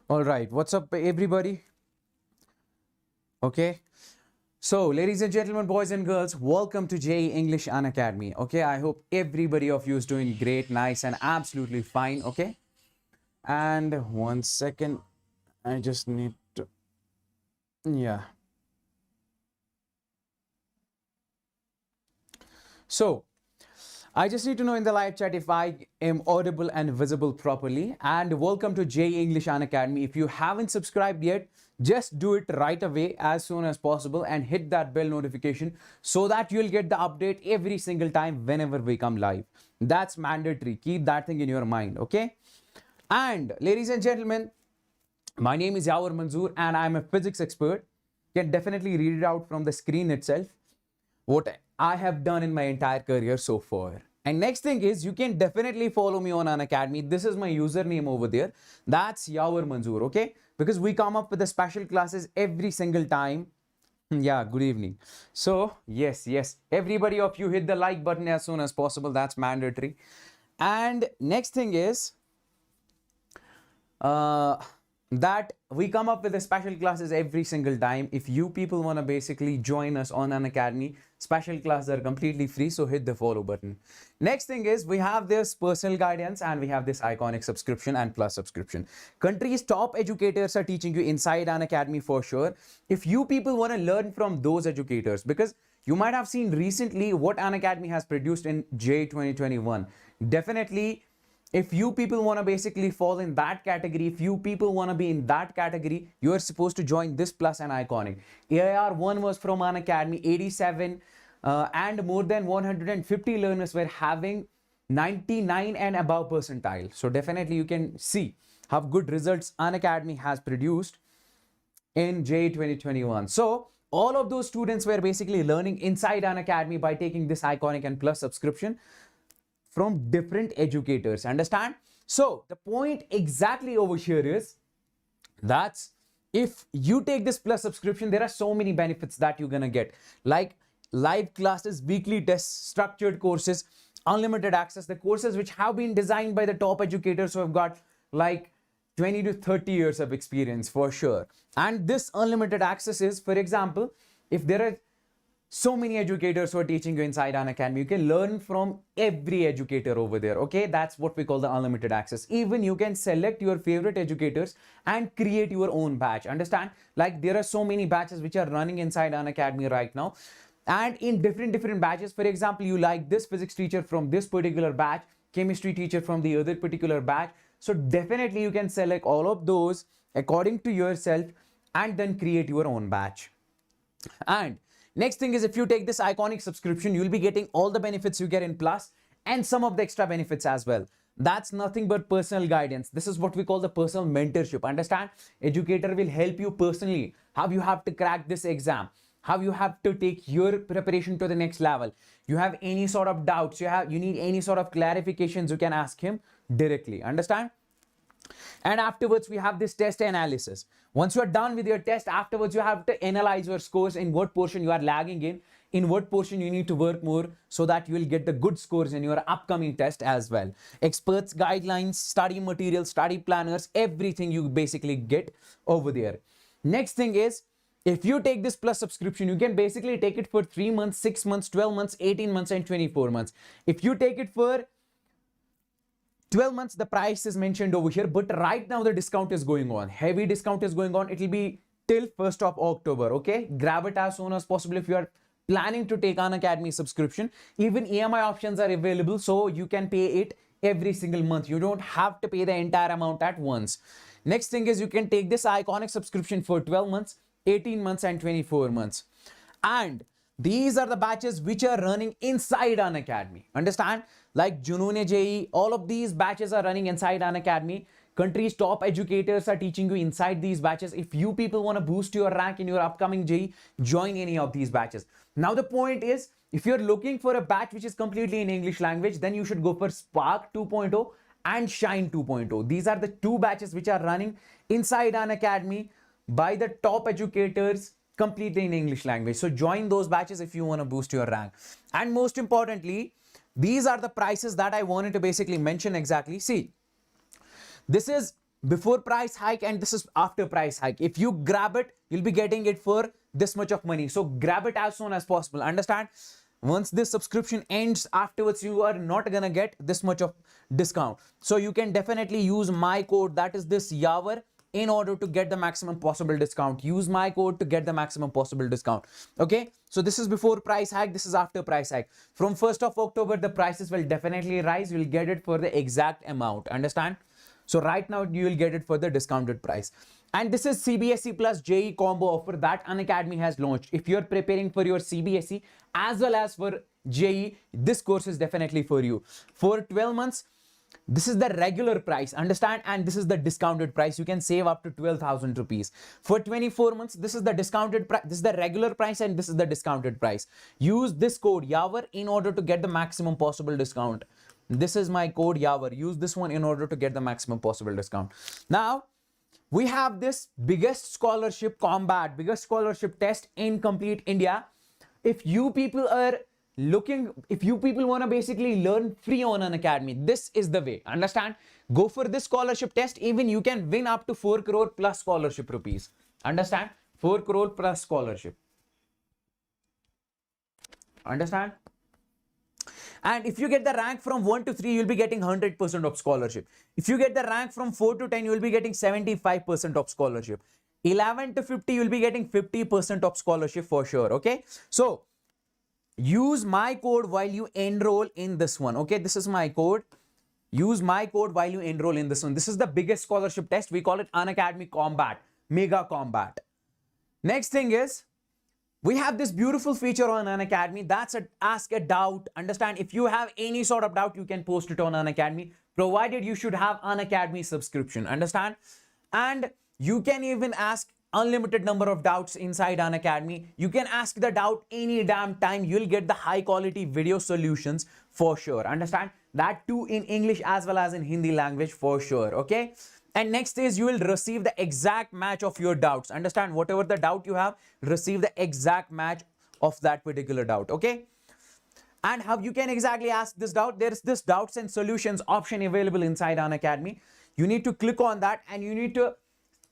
All right, what's up, everybody? Okay, so ladies and gentlemen, boys and girls, welcome to JEE English Unacademy. Okay, I hope everybody of you is doing great, nice, and absolutely fine. Okay, and 1 second, I just need to, yeah. So, I just need to know in the live chat if I am audible and visible properly. And welcome to JEE English Unacademy. If you haven't subscribed yet, just do it right away as soon as possible and hit that bell notification so that you'll get the update every single time whenever we come live. That's mandatory. Keep that thing in your mind, okay? And ladies and gentlemen, my name is Yawar Manzoor and I'm a physics expert. You can definitely read it out from the screen itself, what I have done in my entire career so far. And next thing is, you can definitely follow me on Unacademy. This is my username over there. That's Yawar Manzoor, okay? Because we come up with the special classes every single time. Yeah, good evening. So, yes, everybody of you hit the like button as soon as possible. That's mandatory. And next thing is, that we come up with the special classes every single time. If you people want to basically join us on Unacademy, special classes are completely free, so hit the follow button. Next thing is, we have this personal guidance and we have this iconic subscription and plus subscription. Country's top educators are teaching you inside Unacademy for sure. If you people want to learn from those educators, because you might have seen recently what Unacademy has produced in JEE 2021. Definitely, if you people want to basically fall in that category, if you people want to be in that category, you are supposed to join this plus and iconic. AIR1 was from Unacademy, 87 and more than 150 learners were having 99 and above percentile. So definitely you can see how good results Unacademy has produced in JEE 2021. So all of those students were basically learning inside Unacademy by taking this iconic and plus subscription from different educators, understand? So the point exactly over here is that if you take this plus subscription, there are so many benefits that you're gonna get, like live classes, weekly tests, structured courses, unlimited access, the courses which have been designed by the top educators who have got like 20 to 30 years of experience for sure. And this unlimited access is, for example, if there are so many educators who are teaching you inside Unacademy, you can learn from every educator over there, okay? That's what we call the unlimited access. Even you can select your favorite educators and create your own batch, understand? Like there are so many batches which are running inside Unacademy right now, and in different batches. For example, you like this physics teacher from this particular batch, chemistry teacher from the other particular batch, so definitely you can select all of those according to yourself and then create your own batch. And next thing is, if you take this iconic subscription, you'll be getting all the benefits you get in plus and some of the extra benefits as well. That's nothing but personal guidance. This is what we call the personal mentorship, understand? Educator will help you personally how you have to crack this exam, how you have to take your preparation to the next level. You have any sort of doubts, you need any sort of clarifications, you can ask him directly, understand? And afterwards, we have this test analysis. Once you are done with your test, afterwards, you have to analyze your scores, in what portion you are lagging in what portion you need to work more, so that you will get the good scores in your upcoming test as well. Experts, guidelines, study materials, study planners, everything you basically get over there. Next thing is, if you take this plus subscription, you can basically take it for 3 months, 6 months, 12 months, 18 months, and 24 months. If you take it for 12 months, the price is mentioned over here, but right now the discount is going on. Heavy discount is going on. It will be till 1st of October, okay? Grab it as soon as possible if you are planning to take Unacademy subscription. Even EMI options are available, so you can pay it every single month. You don't have to pay the entire amount at once. Next thing is, you can take this iconic subscription for 12 months, 18 months, and 24 months. And these are the batches which are running inside Unacademy. Understand? Like Junoon JEE, all of these batches are running inside Unacademy. Country's top educators are teaching you inside these batches. If you people want to boost your rank in your upcoming JEE, join any of these batches. Now the point is, if you're looking for a batch which is completely in English language, then you should go for Spark 2.0 and Shine 2.0. These are the two batches which are running inside Unacademy by the top educators completely in English language. So join those batches if you want to boost your rank. And most importantly, these are the prices that I wanted to basically mention exactly. See, this is before price hike and this is after price hike. If you grab it, you'll be getting it for this much of money. So grab it as soon as possible. Understand? Once this subscription ends, afterwards you are not gonna get this much of discount. So you can definitely use my code, that is this Yawar, in order to get the maximum possible discount. Use my code to get the maximum possible discount. Okay, so this is before price hike, this is after price hike. From 1st of October, the prices will definitely rise. You will get it for the exact amount. Understand? So right now you will get it for the discounted price. And this is CBSC plus JEE combo offer that Unacademy has launched. If you're preparing for your CBSC as well as for JEE, this course is definitely for you. For 12 months, this is the regular price, understand? And this is the discounted price. You can save up to 12,000 rupees. For 24 months, this is the discounted price. This is the regular price and this is the discounted price. Use this code Yawar in order to get the maximum possible discount. This is my code Yawar. Use this one in order to get the maximum possible discount. Now, we have this biggest scholarship combat, biggest scholarship test in complete India. If you people are looking, if you people want to basically learn free on Unacademy, this is the way. Understand? Go for this scholarship test. Even you can win up to 4 crore plus scholarship rupees. Understand? 4 crore plus scholarship. Understand? And if you get the rank from 1 to 3, you'll be getting 100% of scholarship. If you get the rank from 4 to 10, you'll be getting 75% of scholarship. 11 to 50, you'll be getting 50% of scholarship for sure. Okay. So use my code while you enroll in this one. Okay. This is my code. Use my code while you enroll in this one. This is the biggest scholarship test. We call it Unacademy Combat, Mega Combat. Next thing is, we have this beautiful feature on Unacademy. That's a ask a doubt. Understand? If you have any sort of doubt, you can post it on Unacademy, provided you should have Unacademy subscription. Understand? And you can even ask unlimited number of doubts inside Unacademy. You can ask the doubt any damn time. You'll get the high quality video solutions for sure. Understand? That too in English as well as in Hindi language for sure. Okay. And next is you will receive the exact match of your doubts. Understand? Whatever the doubt you have, receive the exact match of that particular doubt. Okay. And how you can exactly ask this doubt? There is this doubts and solutions option available inside Unacademy. You need to click on that and you need to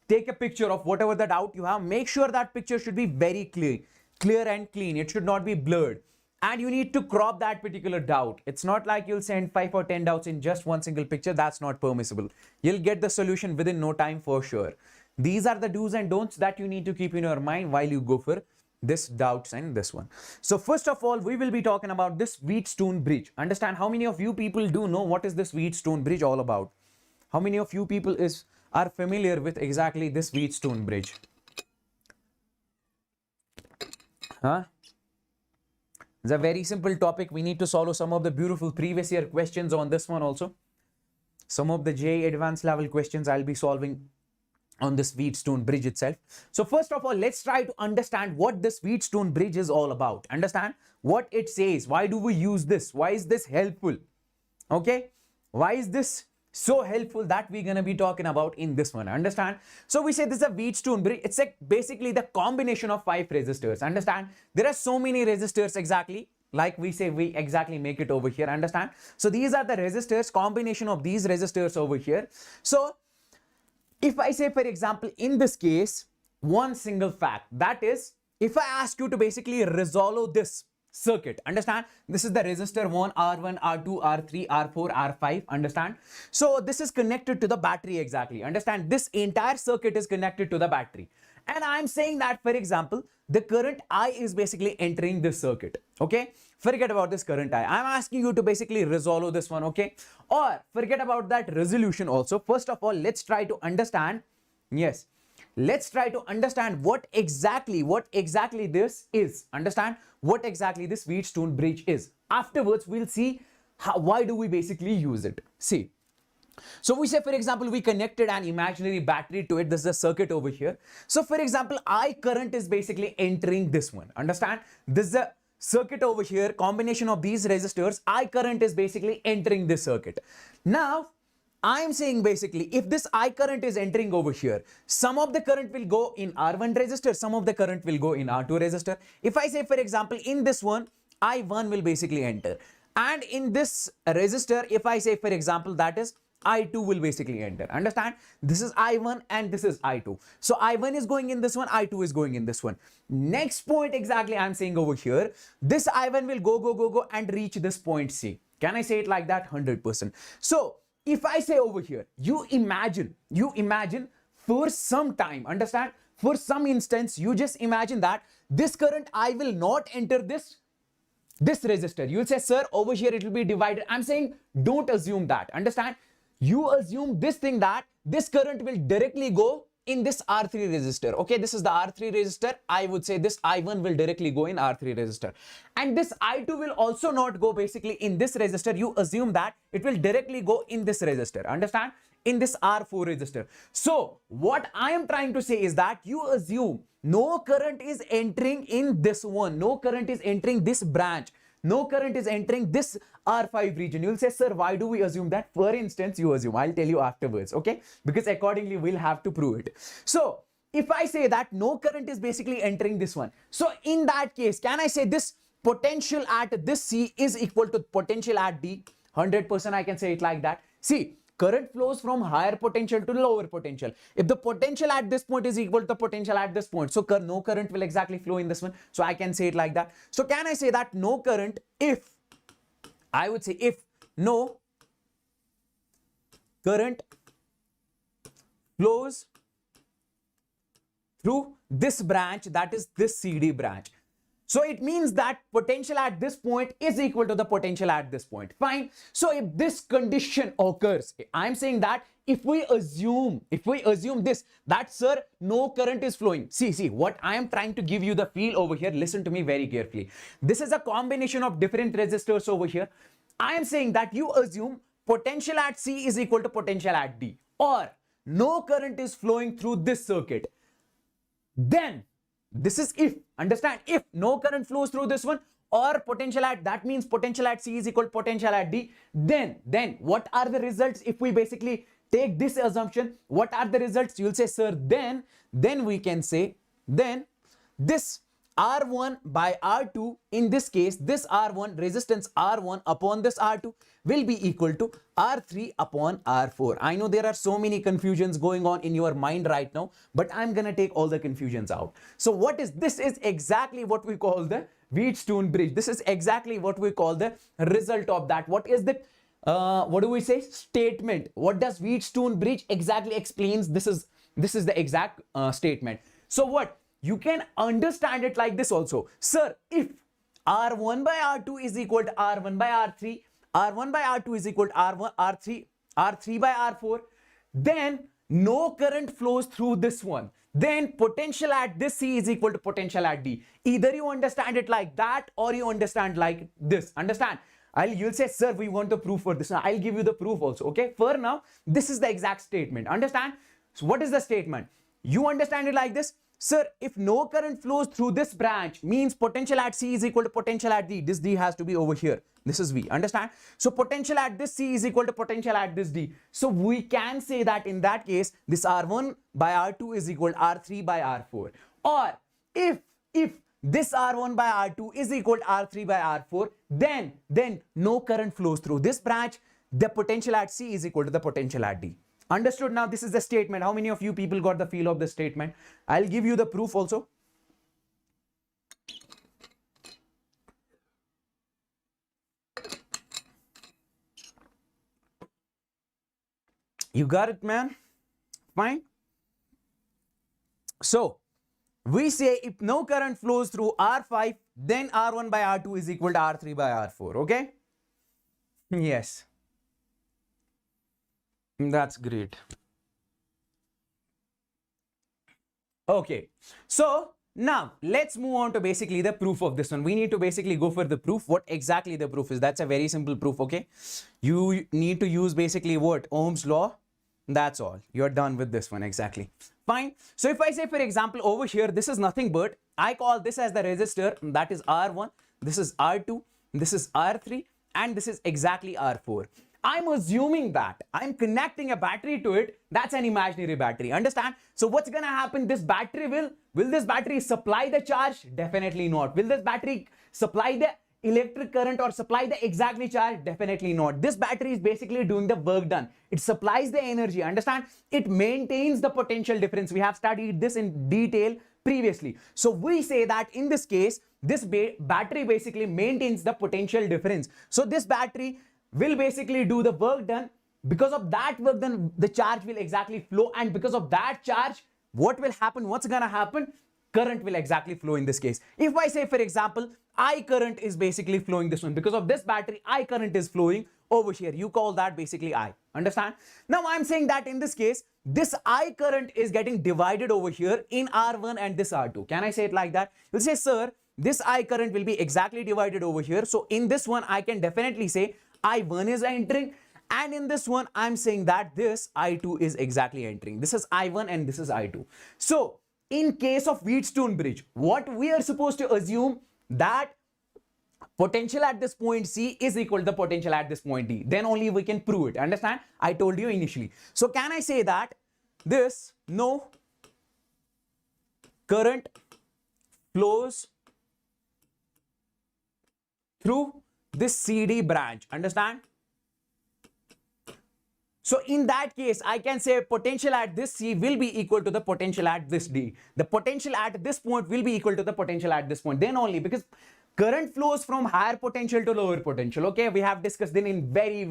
take a picture of whatever the doubt you have. Make sure that picture should be very clear and clean. It should not be blurred. And you need to crop that particular doubt. It's not like you'll send 5 or 10 doubts in just one single picture. That's not permissible. You'll get the solution within no time for sure. These are the do's and don'ts that you need to keep in your mind while you go for this doubts and this one. So first of all, we will be talking about this Wheatstone Bridge. Understand? How many of you people do know what is this Wheatstone Bridge all about? How many of you people are familiar with exactly this Wheatstone Bridge? Huh? It's a very simple topic. We need to solve some of the beautiful previous year questions on this one also. Some of the JEE advanced level questions I'll be solving on this Wheatstone Bridge itself. So first of all, let's try to understand what this Wheatstone Bridge is all about. Understand what it says. Why do we use this? Why is this helpful? Okay. Why is this so helpful that we're going to be talking about in this one? Understand? So we say this is a Wheatstone Bridge. It's like basically the combination of 5 resistors. Understand? There are so many resistors exactly. Like we say, we exactly make it over here. Understand? So these are the resistors, combination of these resistors over here. So if I say, for example, in this case, one single fact, that is, if I ask you to basically resolve this circuit, understand? This is the resistor 1, R1, R2, R3, R4, R5, understand? So this is connected to the battery exactly, understand? This entire circuit is connected to the battery. And I'm saying that, for example, the current I is basically entering this circuit, okay? Forget about this current I. I'm asking you to basically resolve this one, okay? Or forget about that resolution also. First of all, let's try to understand, yes, let's try to understand what exactly this is. Understand what exactly this Wheatstone Bridge is. Afterwards, we'll see why do we basically use it. See, so we say, for example, we connected an imaginary battery to it. This is a circuit over here. So for example, I current is basically entering this one. Understand? This is a circuit over here, combination of these resistors. I current is basically entering this circuit. Now, I'm saying basically, if this I current is entering over here, some of the current will go in R1 resistor, some of the current will go in R2 resistor. If I say, for example, in this one, I1 will basically enter. And in this resistor, if I say, for example, that is I2 will basically enter. Understand? This is I1 and this is I2. So I1 is going in this one, I2 is going in this one. Next point exactly I'm saying over here, this I1 will go and reach this point C. Can I say it like that? 100%. So if I say over here, you imagine for some time, understand? For some instance, you just imagine that this current I will not enter this resistor. You'll say, sir, over here it will be divided. I'm saying don't assume that. Understand? You assume this thing that this current will directly go in this R3 resistor. Okay, this is the R3 resistor. I would say this I1 will directly go in R3 resistor. And this I2 will also not go basically in this resistor. You assume that it will directly go in this resistor. Understand? In this R4 resistor. So what I am trying to say is that you assume no current is entering in this one. No current is entering this branch. No current is entering this R5 region. You'll say, sir, why do we assume that? For instance, you assume. I'll tell you afterwards, okay? Because accordingly, we'll have to prove it. So if I say that no current is basically entering this one. So in that case, can I say this potential at this C is equal to potential at D? 100% I can say it like that. See, current flows from higher potential to lower potential. If the potential at this point is equal to the potential at this point, so no current will exactly flow in this one. So I can say it like that. So can I say that no current if, I would say if no current flows through this branch, that is this CD branch. So it means that potential at this point is equal to the potential at this point. Fine. So if this condition occurs, I'm saying that if we assume this, that sir, no current is flowing. See, what I am trying to give you the feel over here. Listen to me very carefully. This is a combination of different resistors over here. I am saying that you assume potential at C is equal to potential at D, or no current is flowing through this circuit. Then this is if, understand, if no current flows through this one, or potential at, that means potential at C is equal to potential at D, then what are the results if we basically take this assumption? What are the results? You'll say, sir, then we can say, then this R1 by R2, in this case, this R1, resistance R1 upon this R2 will be equal to R3 upon R4. I know there are so many confusions going on in your mind right now, but I'm gonna take all the confusions out. So what is this? Is exactly what we call the Wheatstone Bridge. This is exactly what we call the result of that. What is the what do we say? Statement. What does Wheatstone Bridge exactly explains? This is the exact statement. So what? You can understand it like this also. Sir, if R1 by R2 is equal to R1 by R3, R1 by R2 is equal to R3 by R4, then no current flows through this one. Then potential at this C is equal to potential at D. Either you understand it like that or you understand like this. Understand? You'll say, sir, we want the proof for this. I'll give you the proof also. Okay. For now, this is the exact statement. Understand? So what is the statement? You understand it like this. Sir, if no current flows through this branch, means potential at C is equal to potential at D. This D has to be over here. This is V. Understand? So potential at this C is equal to potential at this D. So we can say that in that case, this R1 by R2 is equal to R3 by R4. Or if this R1 by R2 is equal to R3 by R4, then no current flows through this branch. The potential at C is equal to the potential at D. Understood? Now this is the statement. How many of you people got the feel of the statement? I'll give you the proof also. You got it, man? Fine. So we say if no current flows through R5, then R1 by R2 is equal to R3 by R4. Okay? Yes. That's great. Okay, so now let's move on to basically the proof of this one. We need to basically go for the proof. What exactly the proof is? That's a very simple proof. Okay, you need to use basically what? Ohm's law. That's all. You're done with this one. Exactly. Fine. So if I say, for example, over here, this is nothing but I call this as the resistor. That is R1. This is R2. This is R3, and this is exactly R4. I'm assuming that I'm connecting a battery to it. That's an imaginary battery. Understand? So what's going to happen? This battery will this battery supply the charge? Definitely not. Will this battery supply the electric current or supply the exactly charge? Definitely not. This battery is basically doing the work done. It supplies the energy, understand? It maintains the potential difference. We have studied this in detail previously. So we say that in this case, this battery basically maintains the potential difference. So this battery will basically do the work done. Because of that work done, the charge will exactly flow, and because of that charge, what will happen? What's gonna happen? Current will exactly flow in this case. If I say, for example, I current is basically flowing this one, because of this battery, I current is flowing over here. You call that basically I. Understand? Now I'm saying that in this case, this I current is getting divided over here in R1 and this R2. Can I say it like that? You'll say, sir, this I current will be exactly divided over here. So in this one, I can definitely say I1 is entering. And in this one, I'm saying that this I2 is exactly entering. This is I1 and this is I2. So in case of Wheatstone Bridge, what we are supposed to assume that potential at this point C is equal to the potential at this point D. Then only we can prove it. Understand? I told you initially. So can I say that this no current flows through this CD branch? Understand? So in that case, I can say potential at this C will be equal to the potential at this D. The potential at this point will be equal to the potential at this point. Then only, because current flows from higher potential to lower potential. Okay, we have discussed it in very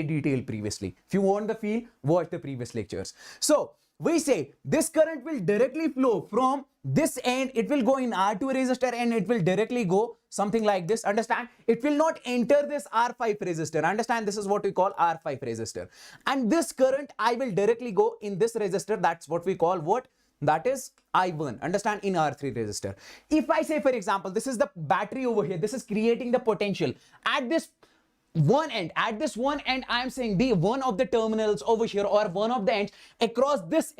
detail previously. If you want the feel, watch the previous lectures. So we say this current will directly flow from this end. It will go in R2 resistor and it will directly go something like this. Understand? It will not enter this R5 resistor. Understand? This is what we call R5 resistor. And this current I will directly go in this resistor. That's what we call what? That is I1. Understand? In R3 resistor. If I say, for example, this is the battery over here. This is creating the potential at this one end. At this one end, I am saying the one of the terminals over here, or one of the ends across this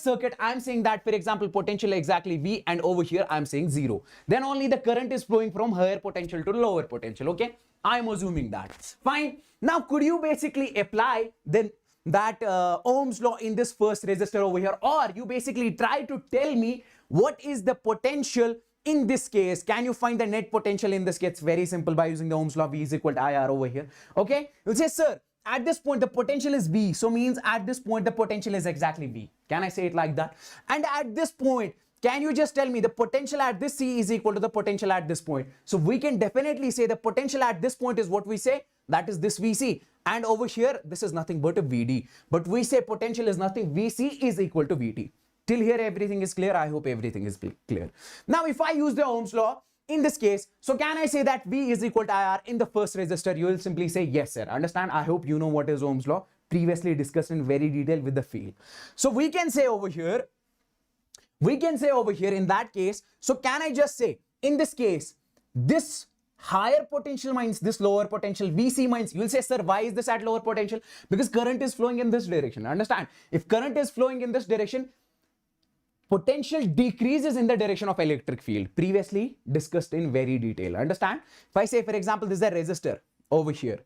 circuit, I am saying that, for example, potential exactly V, and over here I am saying 0. Then only the current is flowing from higher potential to lower potential. Okay, I am assuming that. Fine. Now could you basically apply then that Ohm's law in this first resistor over here, or you basically try to tell me what is the potential in this case? Can you find the net potential in this case? Very simple, by using the Ohm's law. V is equal to IR over here. Okay, you'll say, sir, at this point the potential is V, so means at this point the potential is exactly V. Can I say it like that? And at this point, can you just tell me the potential at this C is equal to the potential at this point? So we can definitely say the potential at this point is what we say, that is this VC, and over here this is nothing but a VD, but we say potential is nothing, VC is equal to VT. Till here everything is clear. I hope everything is clear. Now if I use the Ohm's law in this case, so can I say that V is equal to IR in the first resistor? You will simply say yes, sir. Understand? I hope you know what is Ohm's law, previously discussed in very detail with the field. So we can say over here in that case, so can I just say in this case, this higher potential minus this lower potential, VC minus, you will say, sir, why is this at lower potential? Because current is flowing in this direction. Understand? If current is flowing in this direction, potential decreases in the direction of electric field, previously discussed in very detail. Understand? If I say, for example, this is a resistor over here.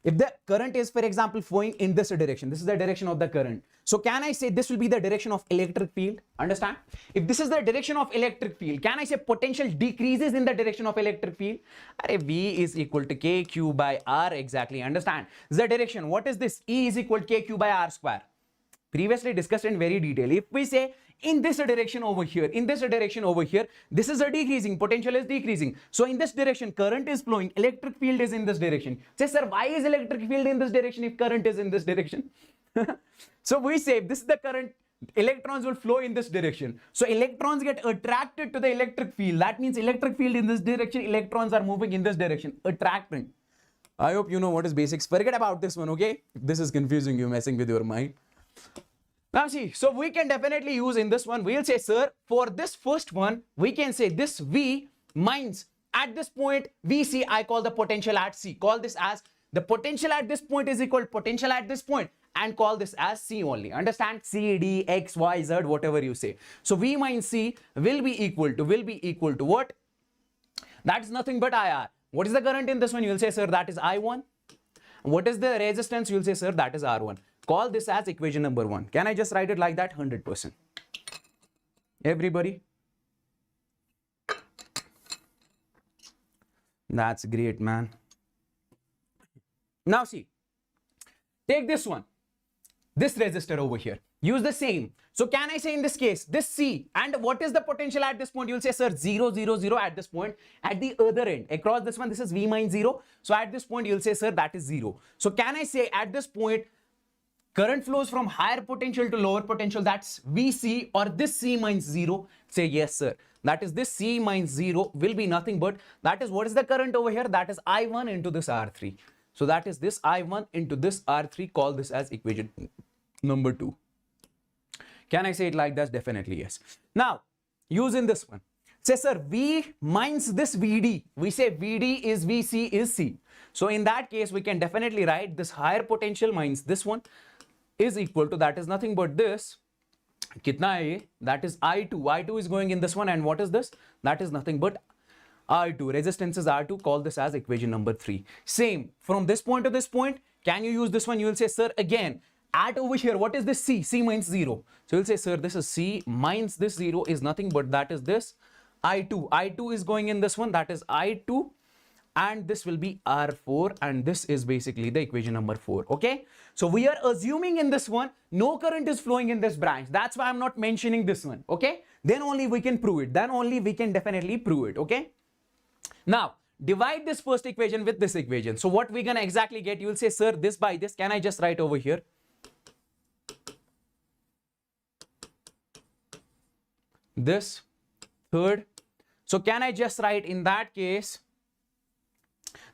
If the current is, for example, flowing in this direction, this is the direction of the current. So can I say this will be the direction of electric field? Understand? If this is the direction of electric field, can I say potential decreases in the direction of electric field? V is equal to KQ by R exactly. Understand? This is the direction. What is this? E is equal to KQ by R square. Previously discussed in very detail. If we say in this direction over here, this is a decreasing, potential is decreasing. So in this direction, current is flowing, electric field is in this direction. Say, sir, why is electric field in this direction if current is in this direction? So we say this is the current, electrons will flow in this direction. So electrons get attracted to the electric field. That means electric field in this direction, electrons are moving in this direction, attracting. I hope you know what is basics. Forget about this one, okay? If this is confusing you, messing with your mind. Now see, so we can definitely use in this one, we'll say, sir, for this first one, we can say this V minus at this point, VC, I call the potential at C. Call this as the potential at this point is equal to potential at this point, and call this as C only. Understand? C, D, X, Y, Z, whatever you say. So V minus C will be equal to what? That is nothing but IR. What is the current in this one? You'll say, sir, that is I1. What is the resistance? You'll say, sir, that is R1. Call this as equation number 1. Can I just write it like that? 100%. Everybody? That's great, man. Now see, take this one, this resistor over here. Use the same. So can I say in this case, this C, and what is the potential at this point? You'll say, sir, 0, 0, 0 at this point. At the other end, across this one, this is V minus 0. So at this point, you'll say, sir, that is 0. So can I say at this point, current flows from higher potential to lower potential, that's VC, or this C minus 0? Say yes, sir. That is this C minus 0 will be nothing but, that is what is the current over here? That is I1 into this R3. So that is this I1 into this R3. Call this as equation number 2. Can I say it like that? Definitely yes. Now, using this one. Say, sir, V minus this VD. We say VD is VC is C. So in that case, we can definitely write this higher potential minus this one is equal to, that is nothing but this. Kitna hai ye? That is I2. I2 is going in this one. And what is this? That is nothing but R2. Resistance is R2. Call this as equation number 3. Same. From this point to this point, can you use this one? You will say, sir, again, at over here, what is this C? C minus 0. So you'll say, sir, this is C minus this 0 is nothing but that is this I2. I2 is going in this one. That is I2. And this will be R4. And this is basically the equation number 4. Okay. So we are assuming in this one, no current is flowing in this branch. That's why I'm not mentioning this one. Okay. Then only we can prove it. Then only we can definitely prove it. Okay. Now, divide this first equation with this equation. So what we're going to exactly get, you will say, sir, this by this. Can I just write over here? This third. So can I just write in that case,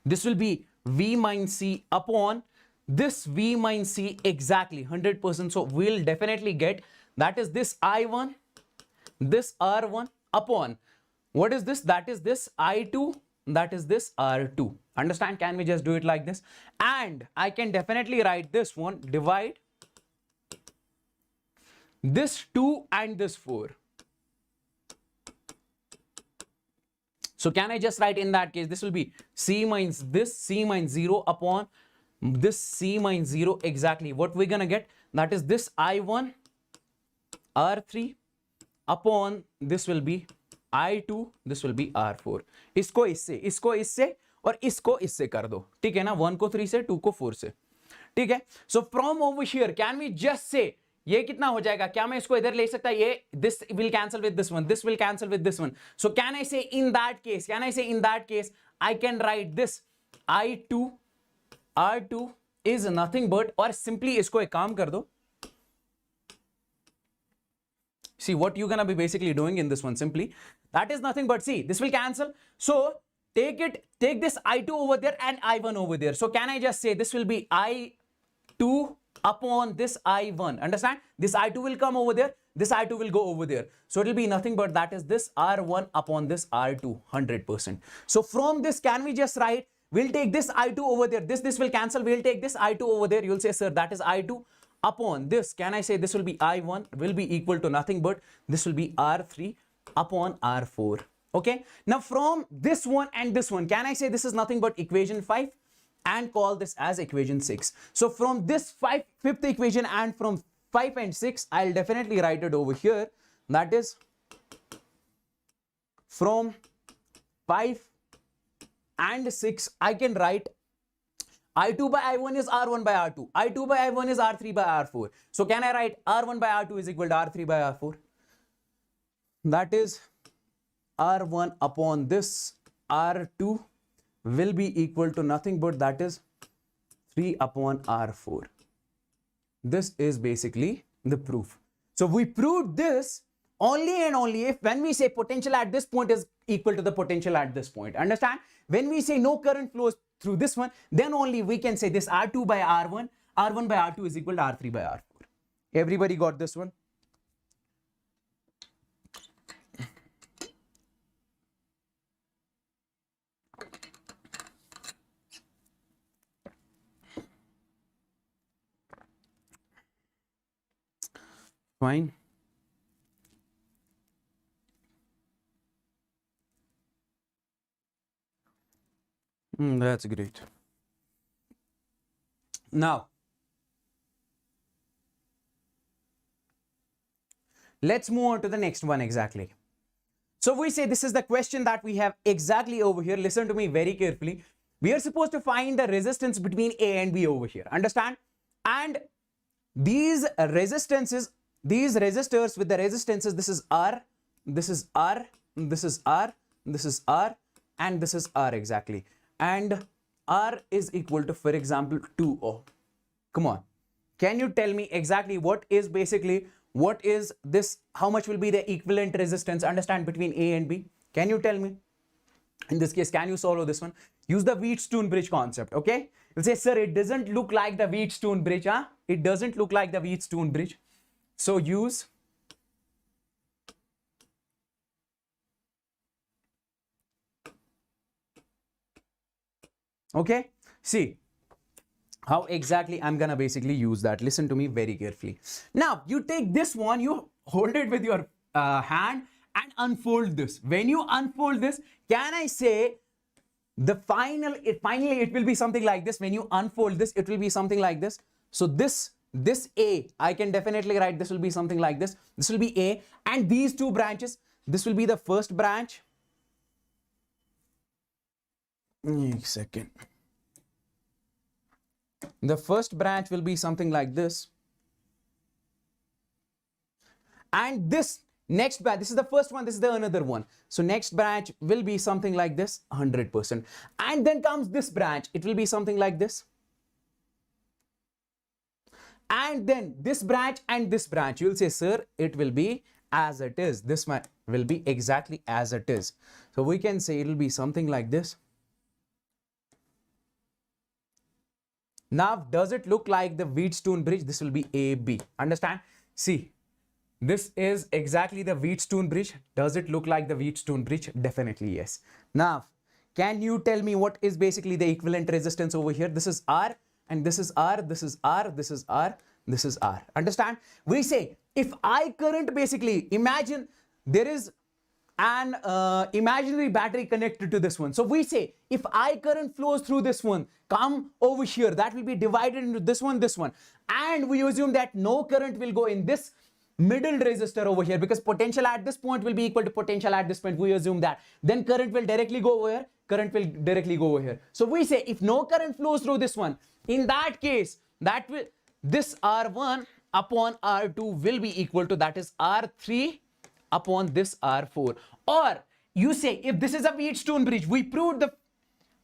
this will be V minus C upon this V minus C exactly 100%. So we'll definitely get that is this I1, this R1 upon what is this? That is this I2, that is this R2. Understand? Can we just do it like this? And I can definitely write this one, divide this 2 and this 4. So can I just write in that case, this will be C minus this C minus 0 upon this C minus 0 exactly. What we're going to get, that is this I1 R3 upon this will be I2, this will be R4. इसको इससे और इसको इससे कर दो. ठीक है ना? 1 को 3 से, 2 को 4 से. ठीक है? So from over here, can we just say ये कितना हो जाएगा? क्या मैं इसको इधर ले सकता? ये this will cancel with this one, this will cancel with this one. So can I say in that case, I can write this I2 R2 is nothing but, or simply इसको एक काम कर दो. See what you're gonna be basically doing in this one, simply that is nothing but, see, this will cancel. So take this I2 over there and I1 over there. So can I just say this will be I2 upon this I1. Understand? This I2 will come over there, this I2 will go over there. So it will be nothing but that is this R1 upon this R2, 100%. So from this, can we just write, we'll take this I2 over there, this will cancel, we'll take this I2 over there. You'll say, sir, that is I2 upon this. Can I say this will be I1 will be equal to nothing but this will be R3 upon R4. Okay. Now from this one and this one, can I say this is nothing but equation 5 and call this as equation 6. So from this fifth equation and from 5 and 6, I'll definitely write it over here. That is from 5 and 6, I can write I2 by I1 is R1 by R2. I2 by I1 is R3 by R4. So can I write R1 by R2 is equal to R3 by R4? That is R1 upon this R2 will be equal to nothing but that is 3 upon R4. This is basically the proof. So we proved this only and only if when we say potential at this point is equal to the potential at this point. Understand? When we say no current flows through this one, then only we can say this R2 by R1, R1 by R2 is equal to R3 by R4. Everybody got this one? Fine. That's great. Now, let's move on to the next one exactly. So we say this is the question that we have exactly over here. Listen to me very carefully. We are supposed to find the resistance between A and B over here. Understand? And these resistances, these resistors with the resistances, this is R, this is R, this is R, this is R, and this is R exactly. And R is equal to, for example, 2 ohm. Come on. Can you tell me exactly what is basically, what is this, how much will be the equivalent resistance, understand, between A and B? Can you tell me? In this case, can you solve this one? Use the Wheatstone Bridge concept, okay? You'll say, sir, it doesn't look like the Wheatstone Bridge, huh? It doesn't look like the Wheatstone Bridge. So use okay? See how exactly I'm gonna basically use that. Listen to me very carefully. Now, you take this one, you hold it with your hand and unfold this. When you unfold this, can I say the finally it will be something like this. When you unfold this, it will be something like this. So this A, I can definitely write this will be something like this. This will be A, and these two branches, this will be the first branch. A second. The first branch will be something like this. And this next branch, this is the first one, this is the another one. So next branch will be something like this, 100%. And then comes this branch, it will be something like this. And then this branch and this branch, you will say, sir, it will be as it is. This one will be exactly as it is. So we can say it will be something like this. Now, does it look like the Wheatstone Bridge? This will be AB. Understand? See, this is exactly the Wheatstone Bridge. Does it look like the Wheatstone Bridge? Definitely yes. Now, can you tell me what is basically the equivalent resistance over here? This is R, and this is R, this is R, this is R, this is R. Understand? We say, if I current basically, imagine there is an imaginary battery connected to this one. So we say, if I current flows through this one, come over here, that will be divided into this one, and we assume that no current will go in this middle resistor over here, because potential at this point will be equal to potential at this point. We assume that. Then current will directly go over here, current will directly go over here. So we say, if no current flows through this one, in that case, that will, this R1 upon R2 will be equal to, that is R3 upon this R4. Or you say, if this is a Wheatstone Bridge, we proved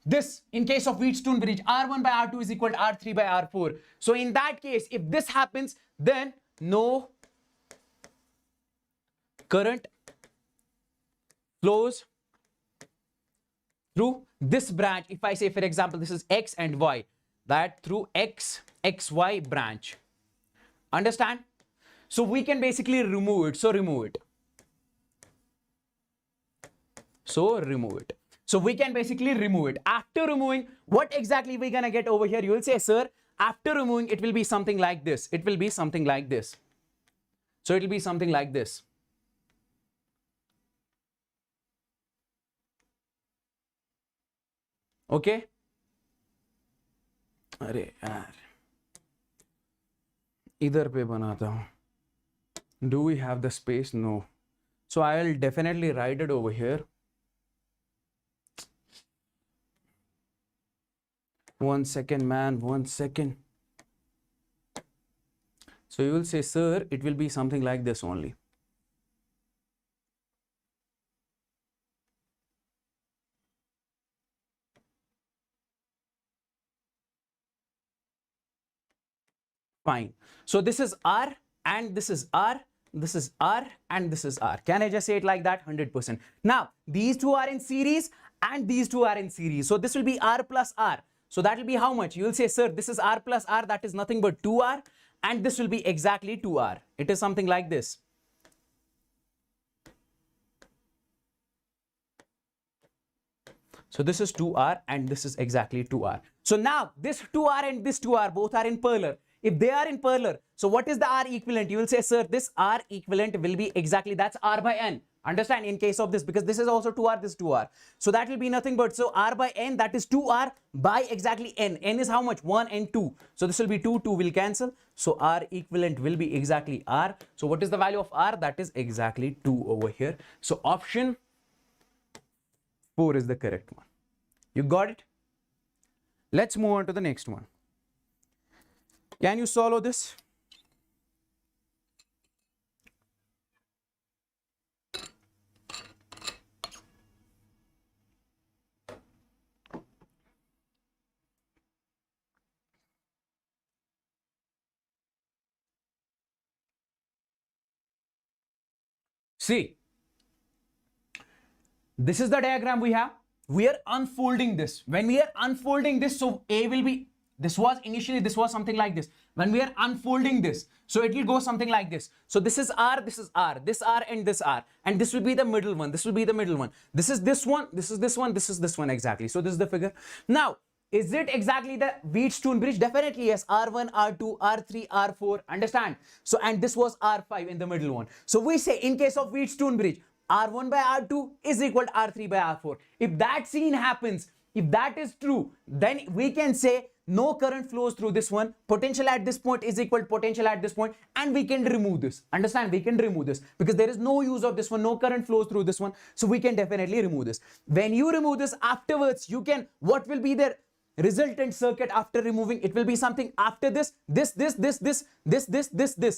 this in case of Wheatstone Bridge, R1 by R2 is equal to R3 by R4. So in that case, if this happens, then no current flows through this branch. If I say, for example, this is X and Y, that through XY branch. Understand? So we can basically remove it. So remove it. So we can basically remove it. After removing, what exactly we're gonna get over here? You will say, sir, after removing, it will be something like this. It will be something like this. So it will be something like this. Okay? अरे यार इधर पे बनाता हूँ. Do we have the space? No. So I'll definitely write it over here. 1 second, man, 1 second. So you will say, sir, it will be something like this only. Fine. So this is R, and this is R, this is R, and this is R. Can I just say it like that? 100%. Now, these two are in series, and these two are in series. So this will be R plus R. So that will be how much? You will say, sir, this is R plus R, that is nothing but 2R, and this will be exactly 2R. It is something like this. So this is 2R, and this is exactly 2R. So now this 2R and this 2R both are in parallel. If they are in parallel, so what is the R equivalent? You will say, sir, this R equivalent will be exactly, that's R by N. Understand, in case of this, because this is also 2R, this 2R. So that will be nothing but, so R by N, that is 2R by exactly N. N is how much? 1 and 2. So this will be 2, 2 will cancel. So R equivalent will be exactly R. So what is the value of R? That is exactly 2 over here. So option 4 is the correct one. You got it? Let's move on to the next one. Can you solve this? See, this is the diagram we have. We are unfolding this. When we are unfolding this, so A will be, this was something like this. When we are unfolding this, so it will go something like this. So this is R, this is R, this R and this R. And this will be the middle one. This will be the middle one. This is this one, this is this one, this is this one exactly. So this is the figure. Now, is it exactly the Wheatstone Bridge? Definitely yes. R1, R2, R3, R4. Understand? So, and this was R5 in the middle one. So we say in case of Wheatstone Bridge, R1 by R2 is equal to R3 by R4. If that scene happens, if that is true, then we can say no current flows through this one. Potential at this point is equal to potential at this point, and we can remove this. Understand? We can remove this because there is no use of this one. No current flows through this one. So we can definitely remove this. When you remove this afterwards, you can, what will be there? Resultant circuit after removing, it will be something after this, this,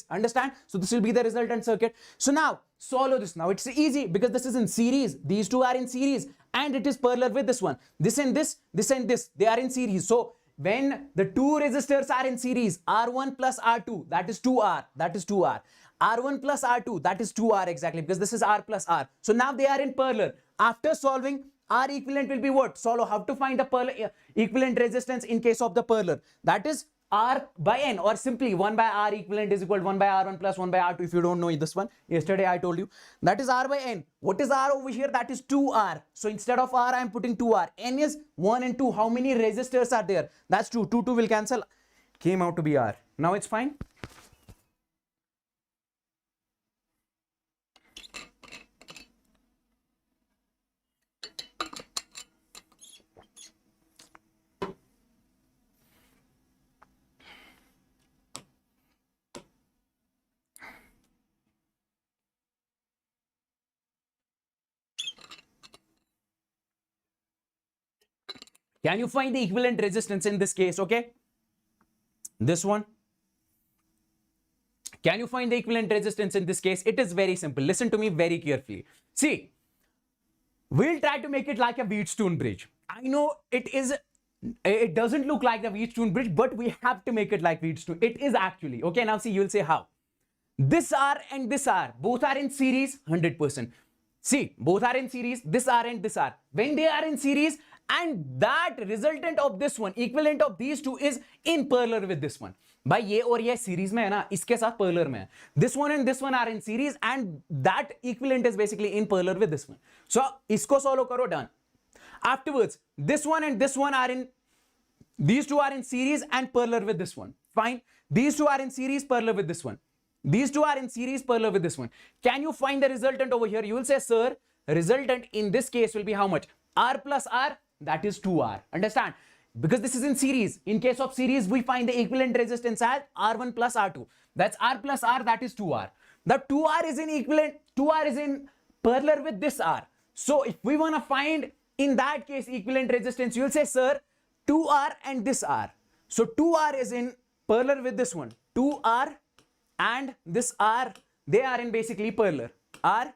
understand? So this will be the resultant circuit. So now solve this. Now it's easy because this is in series. These two are in series and it is parallel with this one. This and this, this and this, they are in series. So when the two resistors are in series, R1 plus R2, that is 2R, that is 2R. R1 plus R2, that is 2R exactly, because this is R plus R. So now they are in parallel. After solving, R equivalent will be what? Solve how to find the parallel equivalent resistance in case of the parallel. That is R by N, or simply 1 by R equivalent is equal to 1 by R1 plus 1 by R2. If you don't know this one, yesterday I told you. That is R by N. What is R over here? That is 2R. So instead of R, I am putting 2R. N is 1 and 2. How many resistors are there? That's 2. 2 will cancel. Came out to be R. Now it's fine. Can you find the equivalent resistance in this case? Okay. This one. Can you find the equivalent resistance in this case? It is very simple. Listen to me very carefully. See, we'll try to make it like a Wheatstone Bridge. I know it doesn't look like the Wheatstone Bridge, but we have to make it like Wheatstone. It is actually. Okay, now see, you'll say how. This R and this R, both are in series, 100%. See, both are in series, this R and this R. When they are in series, and that resultant of this one, equivalent of these two, is in parallel with this one. By ये और ये series में है ना, इसके साथ parallel में है. This one and this one are in series, and that equivalent is basically in parallel with this one. So इसको solve करो, done. Afterwards, this one and this one are in, these two are in series and parallel with this one. Fine. These two are in series, parallel with this one. These two are in series, parallel with this one. Can you find the resultant over here? You will say, sir, resultant in this case will be how much? R plus R, that is 2R. Understand? Because this is in series. In case of series, we find the equivalent resistance as R1 plus R2. That's R plus R, that is 2R. The 2R is in equivalent, 2R is in parallel with this R. So if we want to find, in that case, equivalent resistance, you will say, sir, 2R and this R. So 2R is in parallel with this one. 2R and this R, they are in basically parallel. R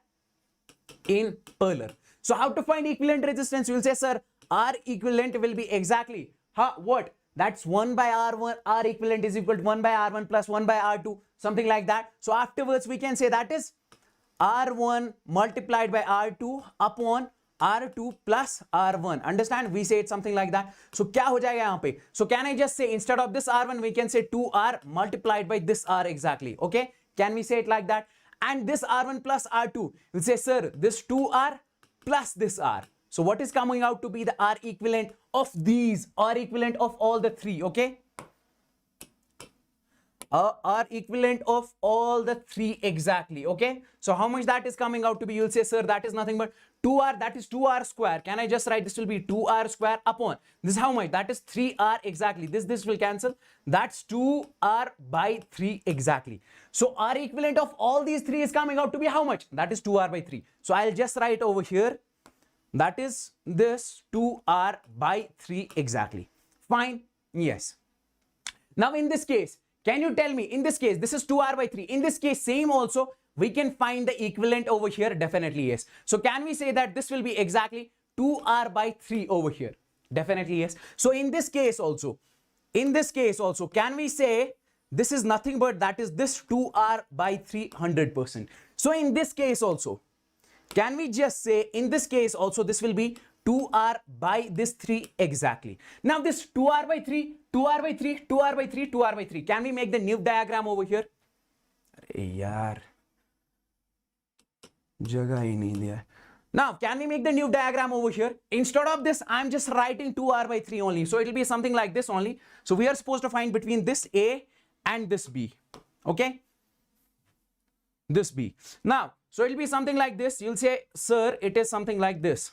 in parallel. So how to find equivalent resistance? You will say, sir, R equivalent will be exactly, what? That's 1 by R1, R equivalent is equal to 1 by R1 plus 1 by R2, something like that. So afterwards, we can say that is R1 multiplied by R2 upon R2 plus R1. Understand? We say it something like that. So क्या हो जाएगा यहाँ पे? So can I just say, instead of this R1, we can say 2R multiplied by this R exactly. Okay? Can we say it like that? And this R1 plus R2, we'll say, sir, this 2R plus this R. So what is coming out to be the R equivalent of these, R equivalent of all the three, okay? R equivalent of all the three exactly, okay? So how much that is coming out to be? You'll say, sir, that is nothing but 2R, that is 2R square. Can I just write this will be 2R square upon, this is how much? That is 3R exactly. This will cancel. That's 2R by 3 exactly. So R equivalent of all these three is coming out to be how much? That is 2R by 3. So I'll just write over here That is this 2r by 3 exactly. Fine. Yes. Now in this case, can you tell me, in this case, this is 2r by 3. In this case, same also, we can find the equivalent over here. Definitely yes. So can we say that this will be exactly 2r by 3 over here? Definitely yes. So in this case also, can we say this is nothing but that is this 2r by 3 100%. So in this case also, can we just say in this case also this will be 2r by this 3 exactly. Now this 2r by 3, 2r by 3, 2r by 3, 2r by 3. Can we make the new diagram over here? Yaar. Jagah hi nahi diya. Now, can we make the new diagram over here? Instead of this, I'm just writing 2r by 3 only. So it will be something like this only. So we are supposed to find between this A and this B. Okay? This B. Now, so it will be something like this. You'll say, sir, it is something like this.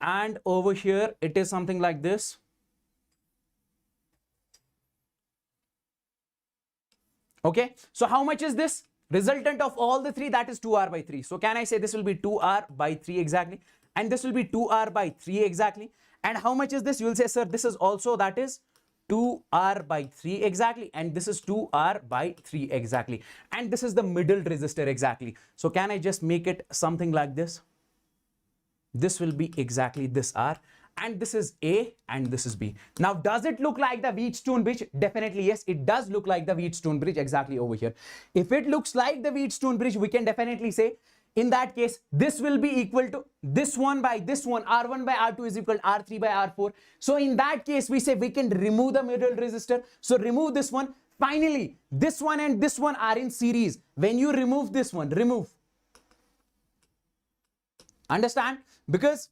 And over here, it is something like this. Okay? So how much is this? Resultant of all the three, that is 2r by 3. So can I say this will be 2r by 3 exactly? And this will be 2r by 3 exactly. And how much is this? You will say, sir, this is also, that is 2r by 3 exactly. And this is 2r by 3 exactly. And this is the middle resistor exactly. So can I just make it something like this? This will be exactly this r. And this is A and this is B. Now, does it look like the Wheatstone Bridge? Definitely yes, it does look like the Wheatstone Bridge exactly over here. If it looks like the Wheatstone Bridge, we can definitely say, in that case, this will be equal to this one by this one. R1 by R2 is equal to R3 by R4. So in that case, we say we can remove the middle resistor. So remove this one. Finally, this one and this one are in series. When you remove this one, remove. Understand? Because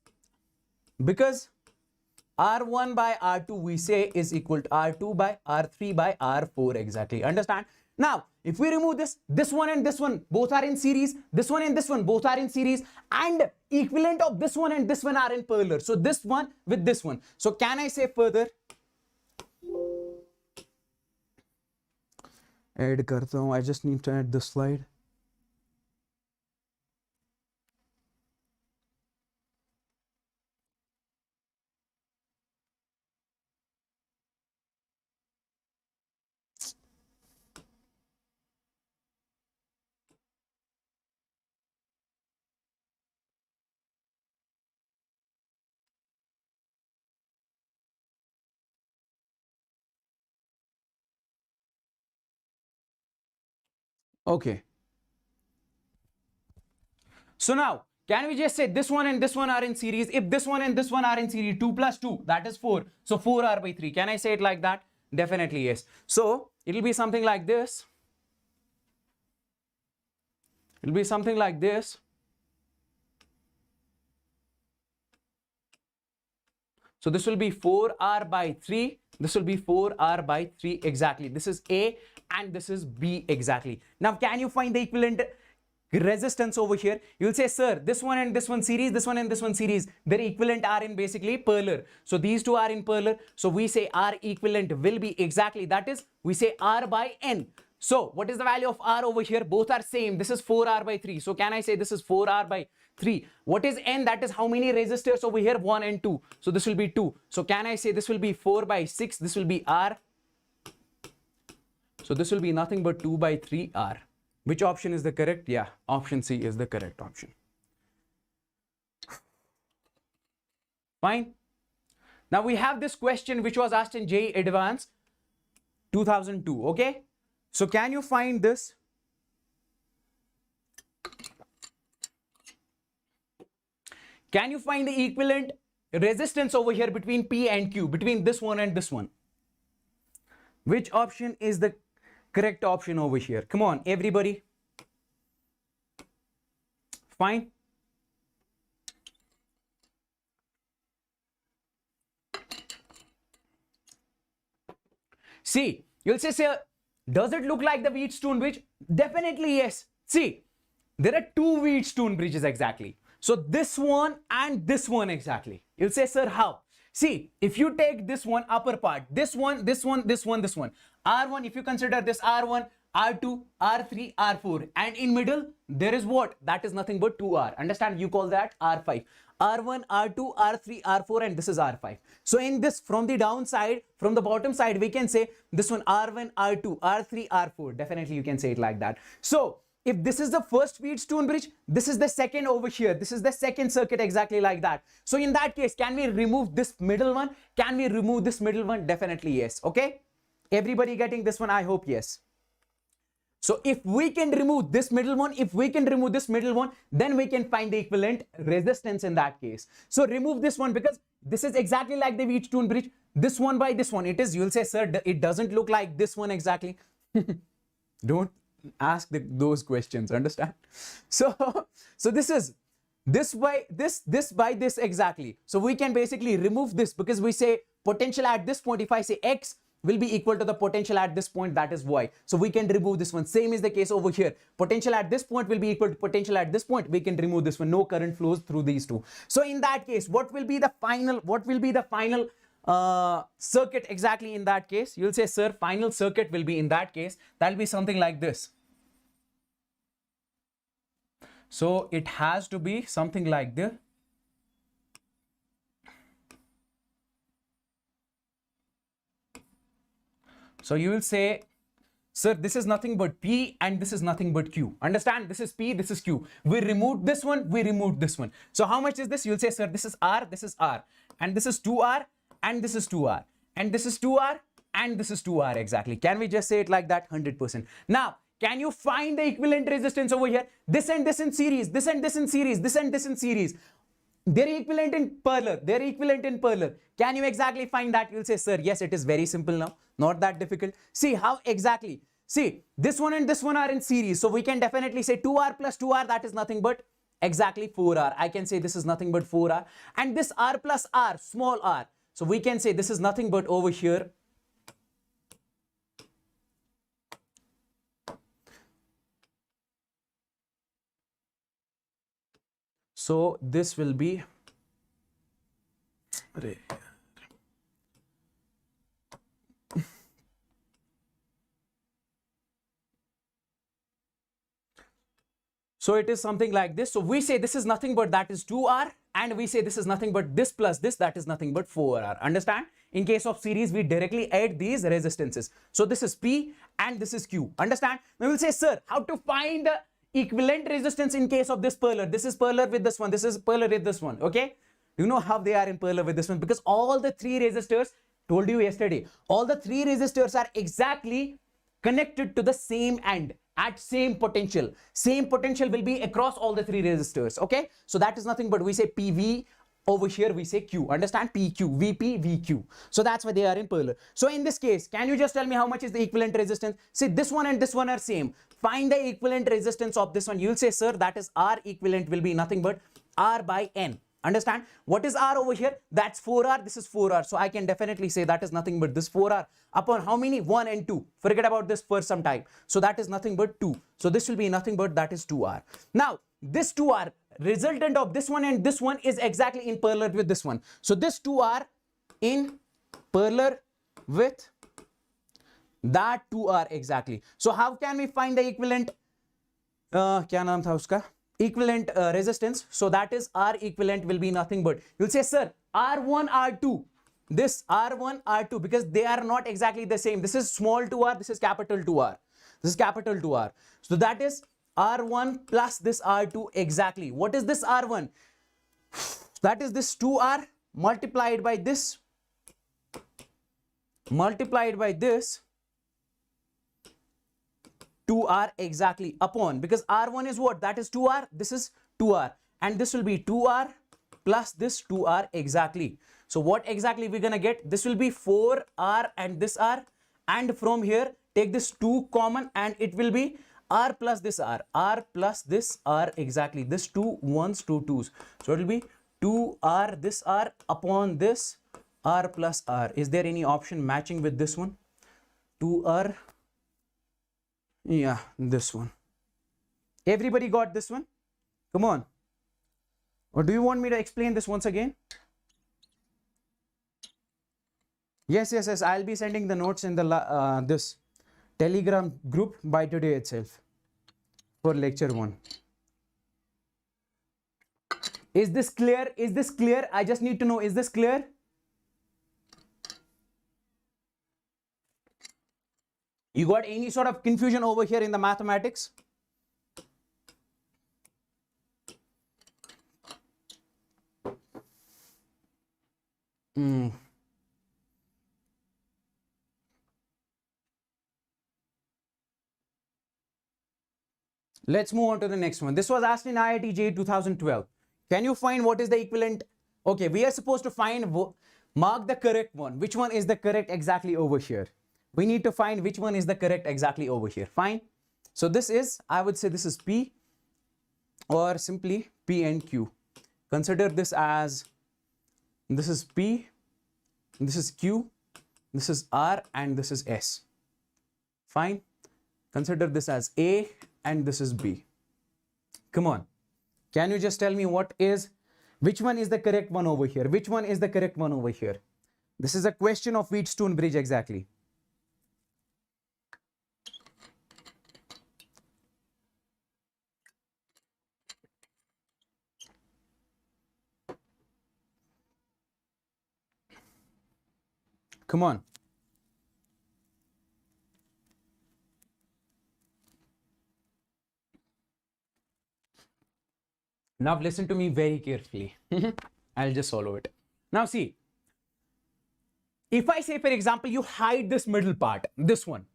R1 by R2 we say is equal to R2 by R3 by R4 exactly. Understand? Now, if we remove this one and this one both are in series, this one and this one both are in series, and equivalent of this one and this one are in parallel. So this one with this one. So can I say further? Add karta hu. I just need to add the slide. Okay. So now, can we just say this one and this one are in series? If this one and this one are in series, 2 plus 2, that is 4. So 4r by 3. Can I say it like that? Definitely yes. So it will be something like this. It will be something like this. So this will be 4r by 3. This will be 4r by 3 exactly. This is A and this is B exactly. Now, can you find the equivalent resistance over here? You'll say, sir, this one and this one series, this one and this one series, their equivalent are in basically parallel. So these two are in parallel. So we say R equivalent will be exactly, that is, we say R by N. So what is the value of R over here? Both are same. This is 4R by 3. So can I say this is 4R by 3? What is N? That is how many resistors over here? 1 and 2. So this will be 2. So can I say this will be 4 by 6? This will be R. So this will be nothing but 2 by 3R. Which option is the correct? Yeah, option C is the correct option. Fine. Now we have this question which was asked in JEE Advanced 2002. Okay. So can you find this? Can you find the equivalent resistance over here between P and Q, between this one and this one? Which option is the correct option over here? Come on, everybody. Fine. See, you'll say, sir, does it look like the Wheatstone Bridge? Definitely yes. See, there are two Wheatstone bridges exactly. So this one and this one exactly. You'll say, sir, how? See, if you take this one upper part, this one, this one, this one, this one, R1, if you consider this R1, R2, R3, R4, and in middle there is what? That is nothing but 2R. Understand? You call that R5. R1, R2, R3, R4, and this is R5. So in this, from the downside, from the bottom side, we can say this one R1, R2, R3, R4. Definitely you can say it like that. So if this is the first Wheatstone bridge, this is the second over here. This is the second circuit, exactly like that. So in that case, can we remove this middle one? Can we remove this middle one? Definitely yes. Okay. Everybody getting this one? I hope yes. So if we can remove this middle one, then we can find the equivalent resistance in that case. So remove this one because this is exactly like the Wheatstone bridge. This one by this one, it is, you'll say, sir, it doesn't look like this one exactly. Don't ask those questions, understand? So this is this by this exactly. So we can basically remove this because we say potential at this point, if I say X, will be equal to the potential at this point, that is Y. So we can remove this one. Same is the case over here. Potential at this point will be equal to potential at this point. We can remove this one. No current flows through these two. So in that case, what will be the final circuit exactly in that case? You'll say, sir, final circuit will be in that case. That'll be something like this. So it has to be something like this. So you will say, sir, this is nothing but P and this is nothing but Q. Understand? This is P, this is Q. We removed this one, we removed this one. So how much is this? You'll say, sir, this is R, and this is 2R, and this is 2R, and this is 2R, and this is 2R exactly. Can we just say it like that? 100%. Now, can you find the equivalent resistance over here? This and this in series, this and this in series, this and this in series. They're equivalent in parallel. Can you exactly find that? You'll say, sir, yes, it is very simple now. Not that difficult. See how exactly. See, this one and this one are in series. So we can definitely say 2R plus 2R, that is nothing but exactly 4R. I can say this is nothing but 4R. And this R plus R, small r. So we can say this is nothing but over here. So this will be so it is something like this. So we say this is nothing but that is 2R, and we say this is nothing but this plus this, that is nothing but 4R. Understand? In case of series, we directly add these resistances. So this is P and this is Q. Understand? We will say, sir, how to find the equivalent resistance in case of this parallel? This is parallel with this one, this is parallel with this one. Okay, do you know how they are in parallel with this one? Because all the three resistors, told you yesterday, all the three resistors are exactly connected to the same end at same potential. Same potential will be across all the three resistors. Okay, so that is nothing but we say PV. Over here we say Q. Understand? PQ, VP, VQ. So that's why they are in parallel. So in this case, can you just tell me how much is the equivalent resistance? See, this one and this one are same. Find the equivalent resistance of this one. You'll say, sir, that is R equivalent will be nothing but R by N. Understand? What is R over here? That's 4R. This is 4R. So I can definitely say that is nothing but this 4R upon how many? 1 and 2. Forget about this for some time. So that is nothing but 2. So this will be nothing but that is 2R. Now, this 2R, resultant of this one and this one is exactly in parallel with this one. So this 2R in parallel with that 2R exactly. So how can we find the equivalent क्या नाम था उसका? Equivalent resistance? So that is R equivalent will be nothing but, you'll say, sir, R1, R2, this R1, R2, because they are not exactly the same. This is small 2R, this is capital 2R. This is capital 2R. So that is R1 plus this R2 exactly. What is this R1? That is this 2R multiplied by this, multiplied by this 2R exactly upon, because R1 is what? That is 2R, this is 2R, and this will be 2R plus this 2R exactly. So what exactly we're gonna get? This will be 4R and this R, and from here take this 2 common and it will be R plus this R, R plus this R exactly. This 2 ones, 2 2s. So it will be 2R this R upon this R plus R. Is there any option matching with this one? 2R. Yeah, this one. Everybody got this one? Come on. Or do you want me to explain this once again? Yes. I'll be sending the notes in the this. Telegram group by today itself for lecture 1. Is this clear? Is this clear? I just need to know, is this clear? You got any sort of confusion over here in the mathematics? Let's move on to the next one. This was asked in IIT JEE 2012. Can you find what is the equivalent? Okay, we are supposed to find, mark the correct one. Which one is the correct exactly over here? We need to find which one is the correct exactly over here. Fine. So this is, I would say this is P, or simply P and Q. Consider this as, this is P, this is Q, this is R, and this is S. Fine. Consider this as A, and this is B. Come on. Can you just tell me which one is the correct one over here? Which one is the correct one over here? This is a question of Wheatstone Bridge exactly. Come on. Now listen to me very carefully. I'll just solve it. Now see, if I say, for example, you hide this middle part, this one,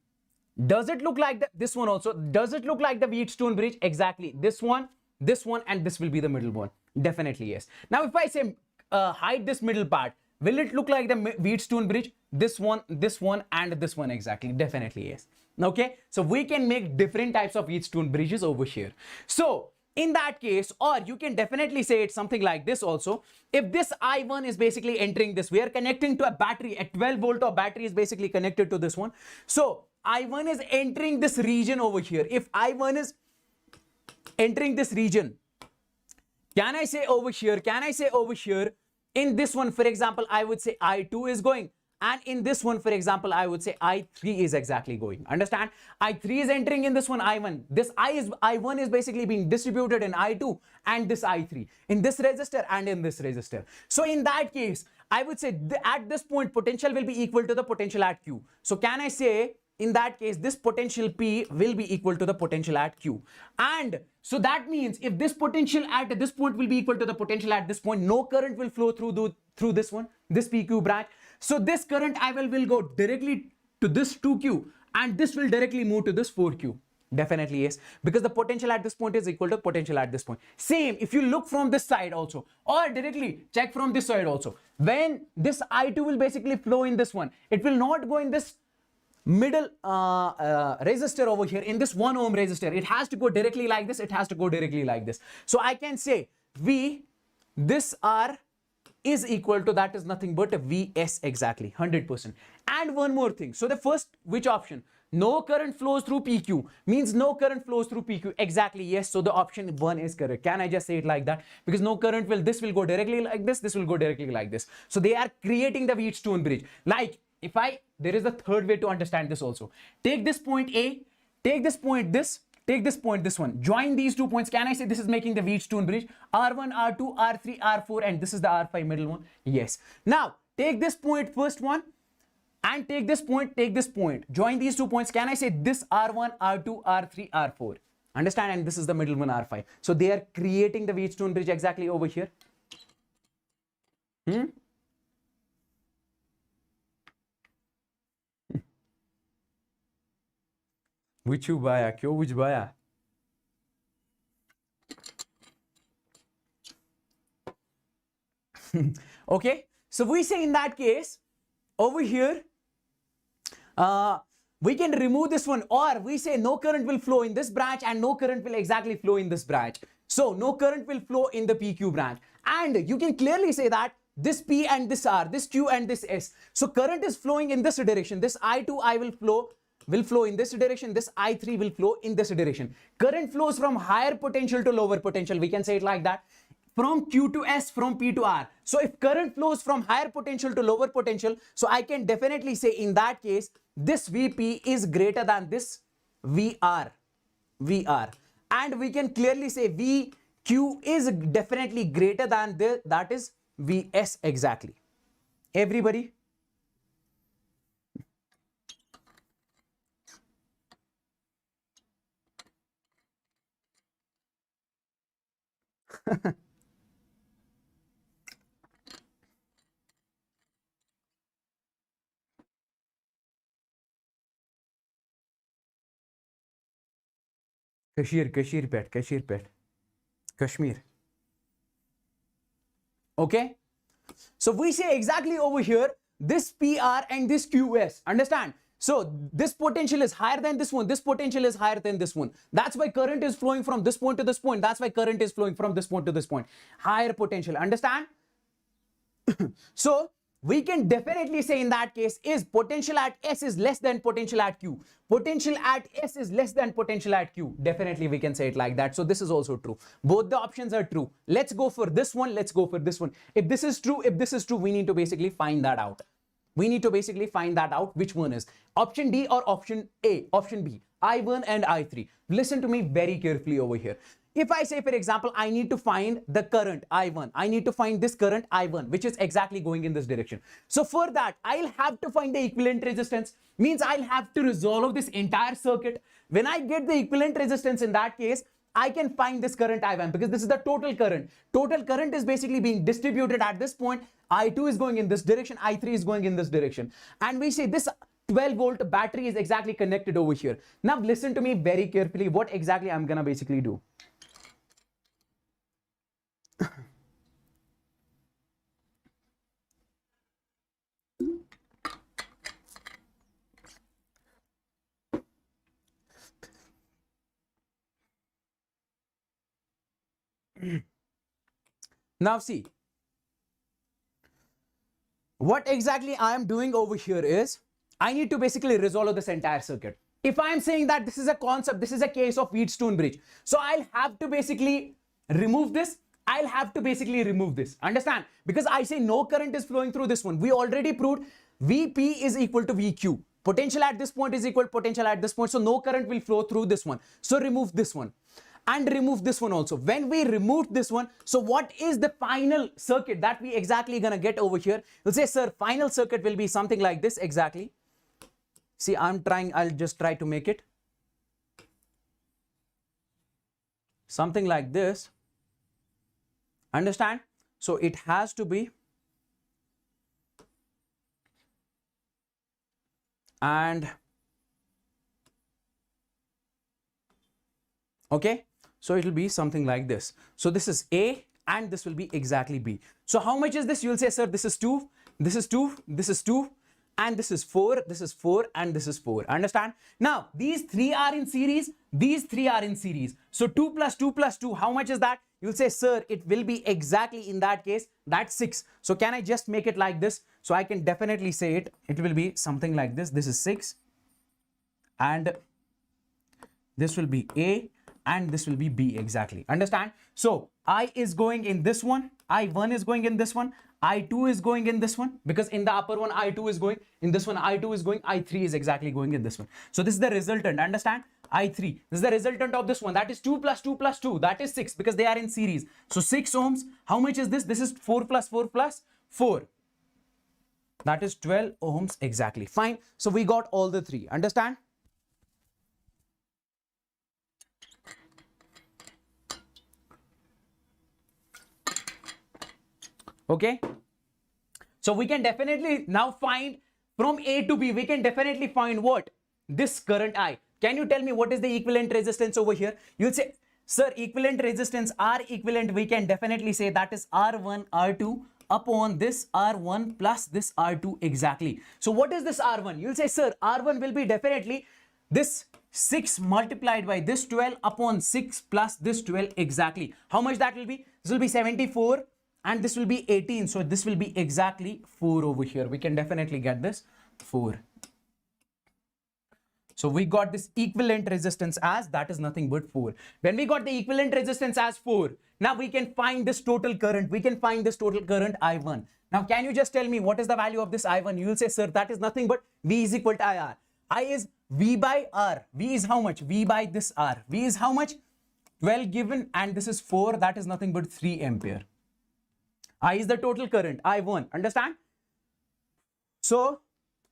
does it look like this one also? Does it look like the Wheatstone Bridge? Exactly. This one, and this will be the middle one. Definitely yes. Now if I say hide this middle part, will it look like the Wheatstone Bridge? This one, and this one exactly. Definitely yes. Okay. So we can make different types of Wheatstone bridges over here. So in that case, or you can definitely say it's something like this also. If this I1 is basically entering this, we are connecting to a battery, a 12 volt of battery is basically connected to this one. So I1 is entering this region over here. If I1 is entering this region, can I say over here, in this one, for example, I would say I2 is going. And in this one, for example, I would say I3 is exactly going. Understand? I3 is entering in this one, I1. This I1 is basically being distributed in I2 and this I3 in this resistor and in this resistor. So in that case, I would say at this point, potential will be equal to the potential at Q. So can I say, in that case, this potential P will be equal to the potential at Q. And so that means if this potential at this point will be equal to the potential at this point, no current will flow through this one, this PQ branch. So this current I will go directly to this 2Q and this will directly move to this 4Q. Definitely yes, because the potential at this point is equal to potential at this point. Same if you look from this side also, or directly check from this side also. When this I2 will basically flow in this one, it will not go in this middle resistor over here, in this 1 ohm resistor. It has to go directly like this, it has to go directly like this. So I can say this R is equal to, that is nothing but a Vs exactly, 100%. And one more thing. So the first, which option? No current flows through PQ means no current flows through PQ. Exactly, yes. So the option 1 is correct. Can I just say it like that? Because no current this will go directly like this will go directly like this. So they are creating the Wheatstone bridge. Like there is a third way to understand this also. Take this point A, take this point take this point, this one. Join these 2 points. Can I say this is making the Wheatstone bridge? R1, R2, R3, R4, and this is the R5 middle one. Yes. Now, take this point, first one, and take this point, Join these 2 points. Can I say this R1, R2, R3, R4? Understand? And this is the middle one, R5. So they are creating the Wheatstone bridge exactly over here. Which you buy? Which buy? Okay, so we say in that case over here we can remove this one, or we say no current will flow in this branch and no current will exactly flow in this branch. So no current will flow in the PQ branch, and you can clearly say that this P and this R, this Q and this S. So current is flowing in this direction. This I2 will flow in this direction. This I3 will flow in this direction. Current flows from higher potential to lower potential. We can say it like that. from Q to S, from P to R. So if current flows from higher potential to lower potential, so I can definitely say in that case, this VP is greater than this VR. And we can clearly say VQ is definitely greater than that is VS exactly. Everybody? Kashmir. Okay. So we say exactly over here, this PR and this QS, understand? So this potential is higher than this one. This potential is higher than this one. That's why current is flowing from this point to this point. That's why current is flowing from this point to this point. Higher potential, understand? So we can definitely say in that case is potential at S is less than potential at Q. Potential at S is less than potential at Q. Definitely we can say it like that. So this is also true. Both the options are true. Let's go for this one. Let's go for this one. If this is true, we need to basically find that out. We need to basically find that out which one is option D or option A, option B, I1 and I3. Listen to me very carefully over here. If I say, for example, I need to find the current I1, I need to find this current I1, which is exactly going in this direction. So for that, I'll have to find the equivalent resistance, means I'll have to resolve this entire circuit. When I get the equivalent resistance in that case, I can find this current I1 because this is the total current. Total current is basically being distributed at this point. I2 is going in this direction, I3 is going in this direction. And we say this 12-volt battery is exactly connected over here. Now listen to me very carefully what exactly I'm gonna basically do. Now see, what exactly I am doing over here is I need to basically resolve this entire circuit. If I am saying that this is a concept, this is a case of Wheatstone Bridge, so I'll have to basically remove this. I'll have to basically remove this. Understand? Because I say no current is flowing through this one. We already proved VP is equal to VQ. Potential at this point is equal to potential at this point. So no current will flow through this one. So remove this one. And remove this one also. When we remove this one, so what is the final circuit that we exactly gonna get over here? We'll say, sir, final circuit will be something like this exactly. See, I'll just try to make it something like this. Understand? So it has to be, and okay, so it will be something like this. So this is A and this will be exactly B. So how much is this? You will say, sir, this is 2, this is 2, this is 2, and this is 4, this is 4, and this is 4. Understand? Now, these three are in series, these three are in series. So 2 plus 2 plus 2, how much is that? You'll say, sir, it will be exactly in that case, that's 6. So can I just make it like this? So I can definitely say it. It will be something like this. This is 6. And this will be A. And this will be B exactly. Understand? So I is going in this one, I1 is going in this one, I2 is going in this one, because in the upper one I2 is going, in this one I2 is going, I3 is exactly going in this one. So this is the resultant. Understand? I3, this is the resultant of this one, that is 2 plus 2 plus 2, that is 6, because they are in series. So 6 ohms. How much is this? This is 4 plus 4 plus 4, that is 12 ohms exactly. Fine. So we got all the three. Understand? Okay, so we can definitely now find from A to B, we can definitely find what? This current I. Can you tell me what is the equivalent resistance over here? You'll say, sir, equivalent resistance, R equivalent, we can definitely say that is R1, R2 upon this R1 plus this R2 exactly. So what is this R1? You'll say, sir, R1 will be definitely this 6 multiplied by this 12 upon 6 plus this 12 exactly. How much that will be? This will be 74. And this will be 18. So this will be exactly 4 over here. We can definitely get this 4. So we got this equivalent resistance as, that is nothing but 4. When we got the equivalent resistance as 4, now we can find this total current. We can find this total current I1. Now, can you just tell me what is the value of this I1? You will say, sir, that is nothing but V is equal to IR. I is V by R. V is how much? V by this R. V is how much? 12 given, and this is 4. That is nothing but 3 ampere. I is the total current, I1. Understand? So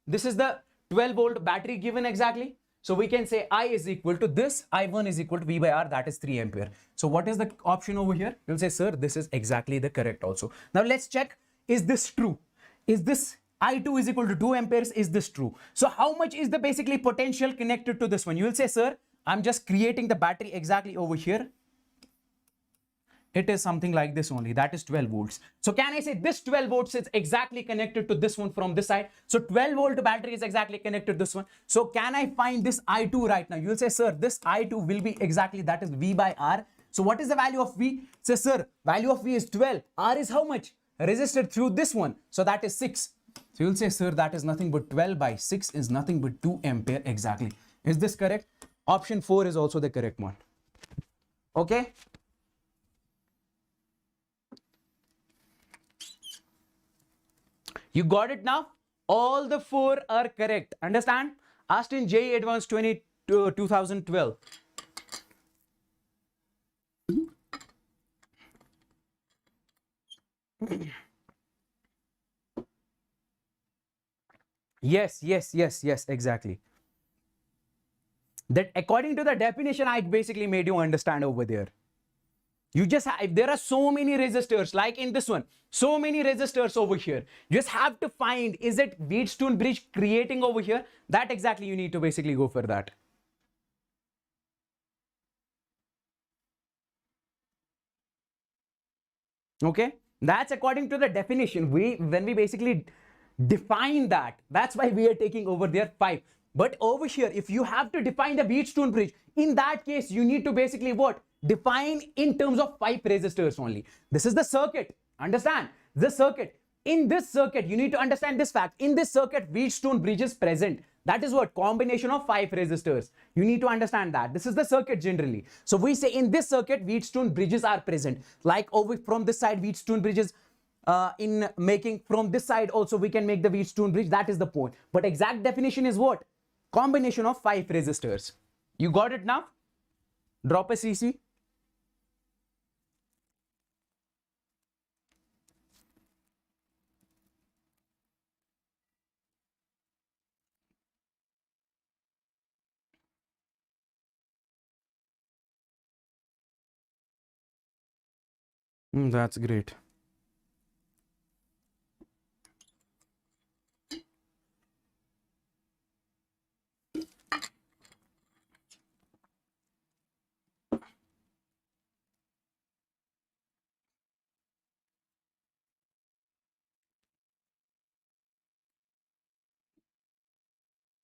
this is the 12 volt battery given exactly. So we can say I is equal to this, I1 is equal to V by R, that is 3 ampere. So what is the option over here? You'll say, sir, this is exactly the correct also. Now let's check, is this true? Is this I2 is equal to 2 amperes? Is this true? So how much is the basically potential connected to this one? You will say, sir, I'm just creating the battery exactly over here. It is something like this only, that is 12 volts. So can I say this 12 volts is exactly connected to this one from this side? So 12 volt battery is exactly connected to this one. So can I find this I2 right now? You will say, sir, this I2 will be exactly, that is V by R. So what is the value of V? Say, sir, value of V is 12. R is how much? Resisted through this one. So that is 6. So you'll say, sir, that is nothing but 12 by 6 is nothing but 2 ampere exactly. Is this correct? Option 4 is also the correct one. Okay. You got it now? All the 4 are correct. Understand? Asked in JEE Advanced 2012. Yes, exactly. That according to the definition, I basically made you understand over there. You just have, there are so many resistors, like in this one, so many resistors over here. You just have to find, is it Wheatstone Bridge creating over here? That exactly you need to basically go for that. Okay, that's according to the definition. When we basically define that, that's why we are taking over there 5. But over here, if you have to define the Wheatstone Bridge, in that case, you need to basically what? Define in terms of 5 resistors only. This is the circuit. Understand? The circuit. In this circuit, you need to understand this fact. In this circuit, Wheatstone Bridge is present. That is what? Combination of 5 resistors. You need to understand that. This is the circuit generally. So we say in this circuit, Wheatstone bridges are present. Like over from this side, Wheatstone bridges in making from this side also we can make the Wheatstone bridge. That is the point. But exact definition is what? Combination of 5 resistors. You got it now? Drop a CC. That's great.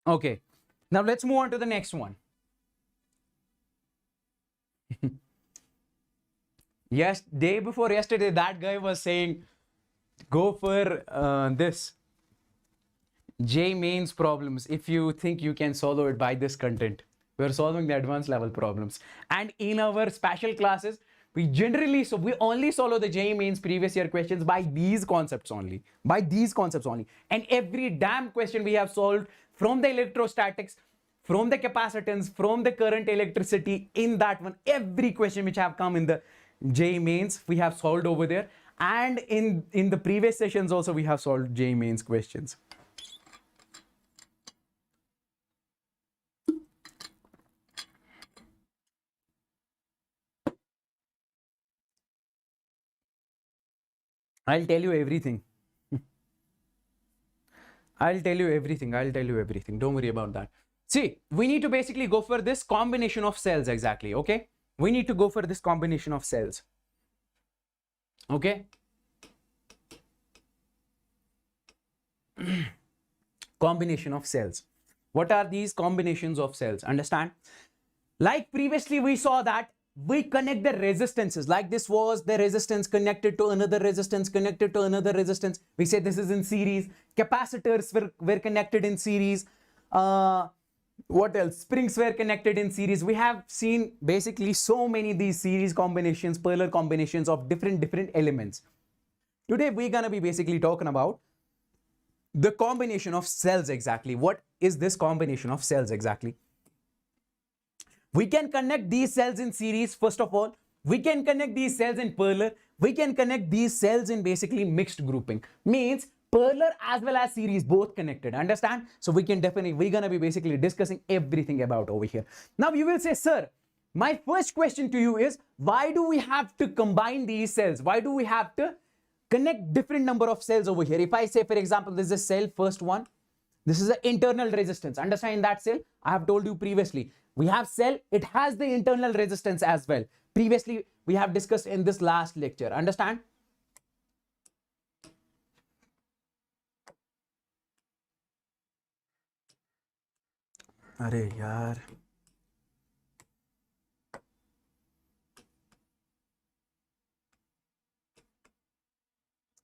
Okay, now let's move on to the next one. Yes, day before yesterday, that guy was saying, go for this JEE mains problems if you think you can solve it by this content. We're solving the advanced level problems. And in our special classes, we only solve the JEE mains previous year questions by these concepts only. By these concepts only. And every damn question we have solved from the electrostatics, from the capacitance, from the current electricity in that one. Every question which have come in the JEE mains, we have solved over there. And in the previous sessions also, we have solved JEE mains questions. I'll tell you everything. I'll tell you everything. Don't worry about that. See, we need to basically go for this combination of cells exactly, okay? We need to go for this combination of cells. Okay? Combination of cells. What are these combinations of cells? Understand? Like previously we saw that we connect the resistances, like this was the resistance connected to another resistance, connected to another resistance. We say this is in series. Capacitors were connected in series. What else? Springs were connected in series. We have seen basically so many these series combinations, parallel combinations of different elements. Today we're gonna be basically talking about the combination of cells exactly. What is this combination of cells exactly? We can connect these cells in series. First of all, we can connect these cells in parallel. We can connect these cells in basically mixed grouping. Means parallel as well as series both connected. Understand? So we're gonna be basically discussing everything about over here. Now you will say, sir, my first question to you is, why do we have to combine these cells? Why do we have to connect different number of cells over here? If I say, for example, this is a cell, first one, this is the internal resistance. Understand, in that cell, I have told you previously, we have cell, it has the internal resistance as well. Previously, we have discussed in this last lecture. Understand? Arey yaar.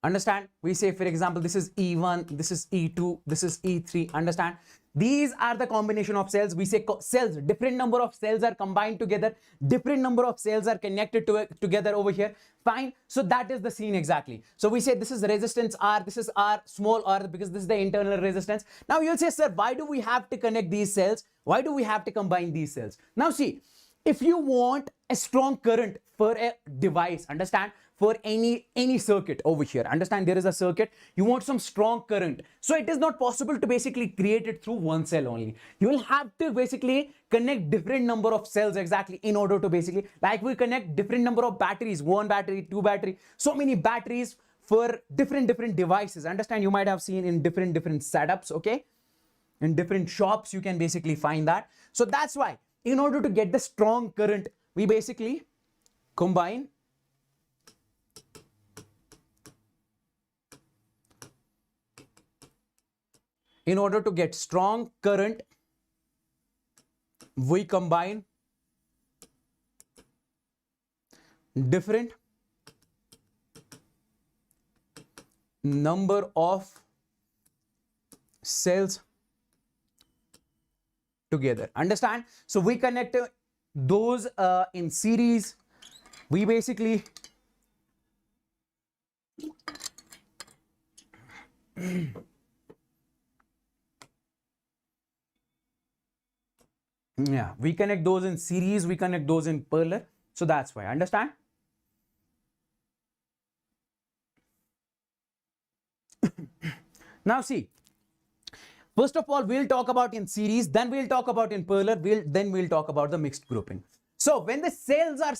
Understand? We say, for example, this is E1, this is E2, this is E3. Understand? These are the combination of cells. We say cells, different number of cells are combined together, different number of cells are connected together over here. Fine. So that is the scene exactly. So we say this is resistance R, this is R, small r, because this is the internal resistance. Now you'll say, sir, why do we have to connect these cells? Why do we have to combine these cells? Now see, if you want a strong current for a device, understand, for any circuit over here, understand, there is a circuit, you want some strong current, so it is not possible to basically create it through one cell only. You will have to basically connect different number of cells exactly in order to basically, like we connect different number of batteries, one battery, two battery, so many batteries for different devices. Understand? You might have seen in different setups, okay, in different shops you can basically find that. So that's why, in order to get the strong current, we basically combine in order to get strong current, we combine different number of cells together. Understand? So we connect those in series. We basically yeah, we connect those in series, we connect those in parallel. So that's why. Understand? Now see, first of all, we'll talk about in series, then we'll talk about in parallel, then we'll talk about the mixed grouping. So when the cells are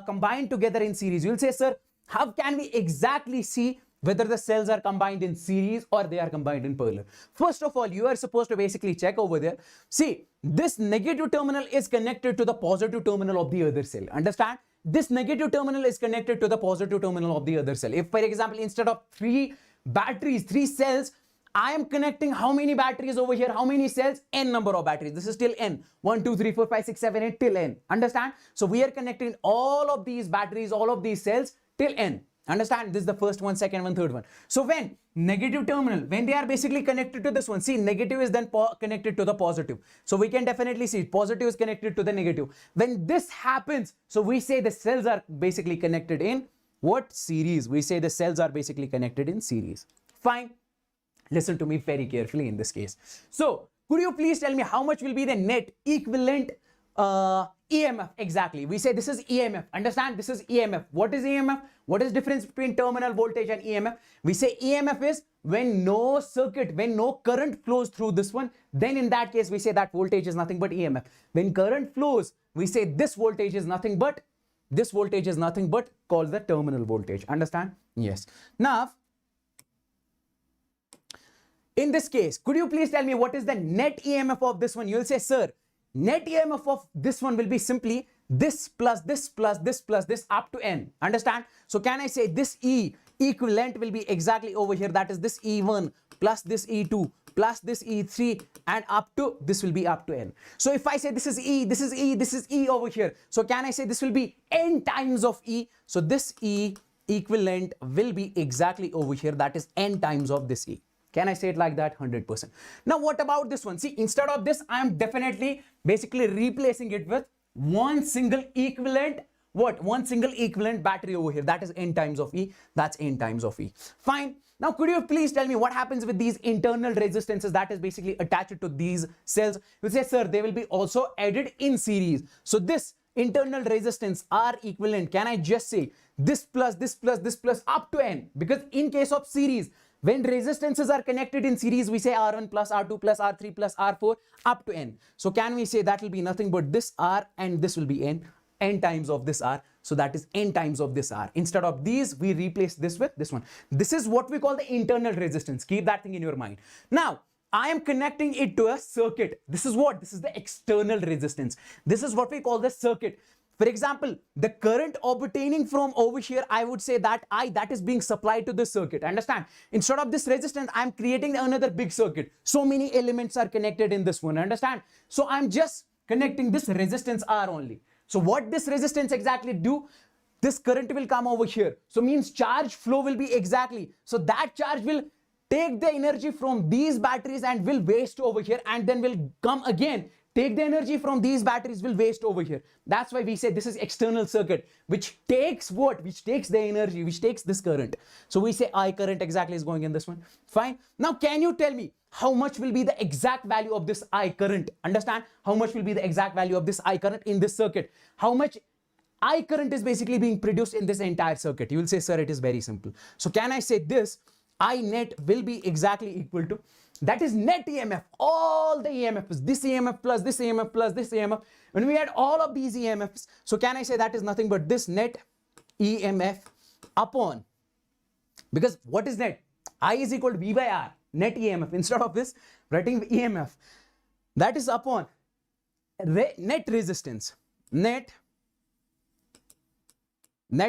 combined together in series, you'll say, sir, how can we exactly see whether the cells are combined in series or they are combined in parallel? First of all, you are supposed to basically check over there. See, this negative terminal is connected to the positive terminal of the other cell. Understand? This negative terminal is connected to the positive terminal of the other cell. If, for example, instead of 3 batteries, 3 cells, I am connecting how many batteries over here? How many cells? N number of batteries. This is till N. 1, 2, 3, 4, 5, 6, 7, 8 till N. Understand? So we are connecting all of these batteries, all of these cells till N. Understand? This is the first one, second one, third one. So when negative terminal, when they are basically connected to this one, see, negative is then connected to the positive. So we can definitely see positive is connected to the negative. When this happens, so we say the cells are basically connected in what? Series. We say the cells are basically connected in series. Fine. Listen to me very carefully in this case. So could you please tell me how much will be the net equivalent EMF exactly? We say this is EMF. Understand? This is EMF. What is EMF? What is difference between terminal voltage and EMF? We say EMF is when no circuit, when no current flows through this one, then in that case we say that voltage is nothing but EMF. When current flows, we say this voltage is nothing but called the terminal voltage. Understand? Yes. Now, in this case, could you please tell me what is the net EMF of this one? You'll say, sir, net EMF of this one will be simply this plus this plus this plus this up to N. Understand? So can I say this E equivalent will be exactly over here, that is this E1 plus this E2 plus this E3 and up to, this will be up to N. So if I say this is E, this is E, this is E over here, so can I say this will be N times of E? So this E equivalent will be exactly over here, that is N times of this E. Can I say it like that? 100%. Now, what about this one? See, instead of this, I am definitely basically replacing it with one single equivalent, what? One single equivalent battery over here. That is N times of E. That's N times of E. Fine. Now, could you please tell me what happens with these internal resistances that is basically attached to these cells? You say, sir, they will be also added in series. So this internal resistance are equivalent. Can I just say this plus this plus this plus up to N? Because in case of series, when resistances are connected in series, we say R1 plus R2 plus R3 plus R4 up to N. So can we say that will be nothing but this R and this will be N times of this R. So that is N times of this R. Instead of these, we replace this with this one. This is what we call the internal resistance. Keep that thing in your mind. Now, I am connecting it to a circuit. This is what? This is the external resistance. This is what we call the circuit. For example, the current obtaining from over here, I would say that that is being supplied to the circuit. Understand? Instead of this resistance, I'm creating another big circuit. So many elements are connected in this one. Understand? So I'm just connecting this resistance R only. So what this resistance exactly do? This current will come over here. So means charge flow will be exactly. So that charge will take the energy from these batteries and will waste over here, and then will come again. Take the energy from these batteries, will waste over here. That's why we say this is external circuit, which takes what? Which takes the energy, which takes this current. So we say I current exactly is going in this one. Fine. Now, can you tell me how much will be the exact value of this I current? Understand? How much will be the exact value of this I current in this circuit? How much I current is basically being produced in this entire circuit? You will say, sir, it is very simple. So can I say this I net will be exactly equal to, that is net EMF, all the EMFs, this EMF plus this EMF plus this EMF. When we add all of these EMFs, so can I say that is nothing but this net EMF upon, because what is net? I is equal to V by R, net EMF. Instead of this, writing EMF, that is upon net resistance, net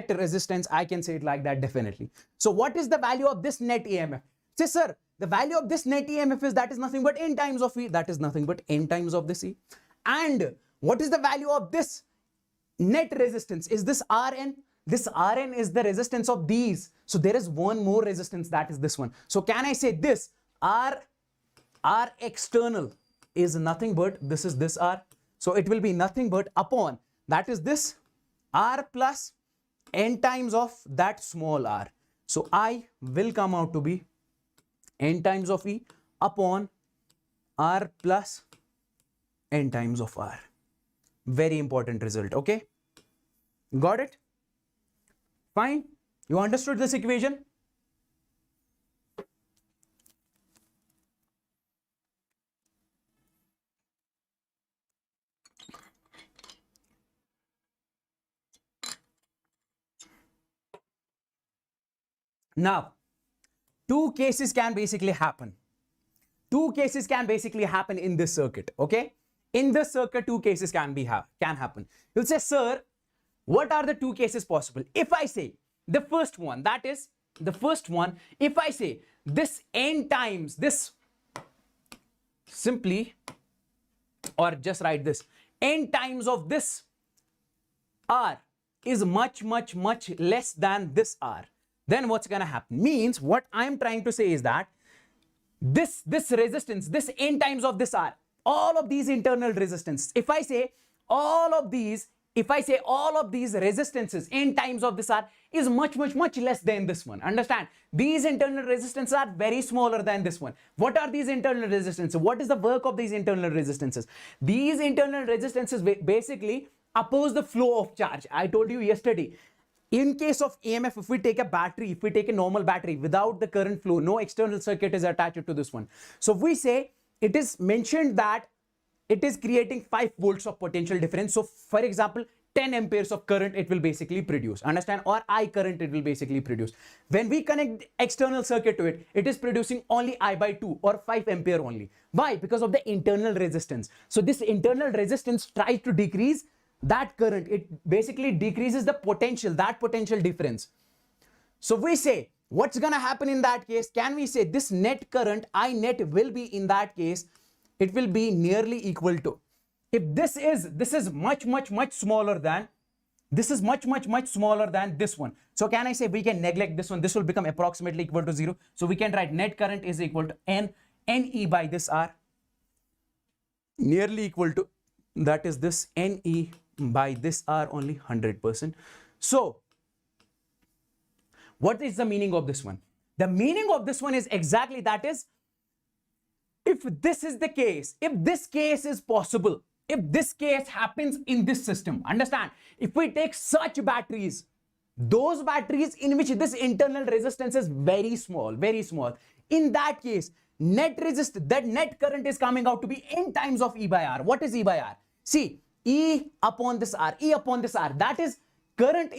resistance. I can say it like that definitely. So what is the value of this net EMF? Say, sir, the value of this net EMF is that is nothing but N times of E. That is nothing but N times of this E. And what is the value of this net resistance? Is this Rn? This Rn is the resistance of these. So there is one more resistance, that is this one. So can I say this R external is nothing but, this is this R. So it will be nothing but upon, that is this R plus N times of that small r. So I will come out to be N times of E upon R plus N times of R. Very important result. Okay, got it? Fine. You understood this equation? Now, two cases can basically happen. Two cases can basically happen in this circuit. Okay, in this circuit, two cases can happen. You'll say, sir, what are the two cases possible? If I say the first one, that is the first one, if I say this N times this, simply, or just write this, N times of this R is much less than this R, then what's gonna happen? Means what I'm trying to say is that this resistance, this N times of this R, all of these internal resistance, if I say all of these resistances N times of this R is much less than this one. Understand? These internal resistances are very smaller than this one. What are these internal resistances? What is the work of these internal resistances? These internal resistances basically oppose the flow of charge. I told you yesterday, in case of EMF, if we take a battery, if we take a normal battery without the current flow, no external circuit is attached to this one. So we say it is mentioned that it is creating 5 volts of potential difference. So for example, 10 amperes of current it will basically produce. Understand? Or I current it will basically produce. When we connect the external circuit to it, it is producing only I by 2 or 5 ampere only. Why? Because of the internal resistance. So this internal resistance tries to decrease that current. It basically decreases the potential, that potential difference. So we say, what's gonna happen in that case? Can we say this net current, I net, will be in that case, it will be nearly equal to, if this is much smaller than This is much smaller than this one. So can I say we can neglect this one? This will become approximately equal to 0. So we can write net current is equal to NE by this R, nearly equal to, that is this NE by this R only 100%. So what is the meaning of this one? The meaning of this one is exactly that is, if this is the case, if this case is possible, if this case happens in this system, understand, if we take such batteries, those batteries in which this internal resistance is very small, in that case, net current is coming out to be N times of E by R. What is E by R? See, E upon this R, that is current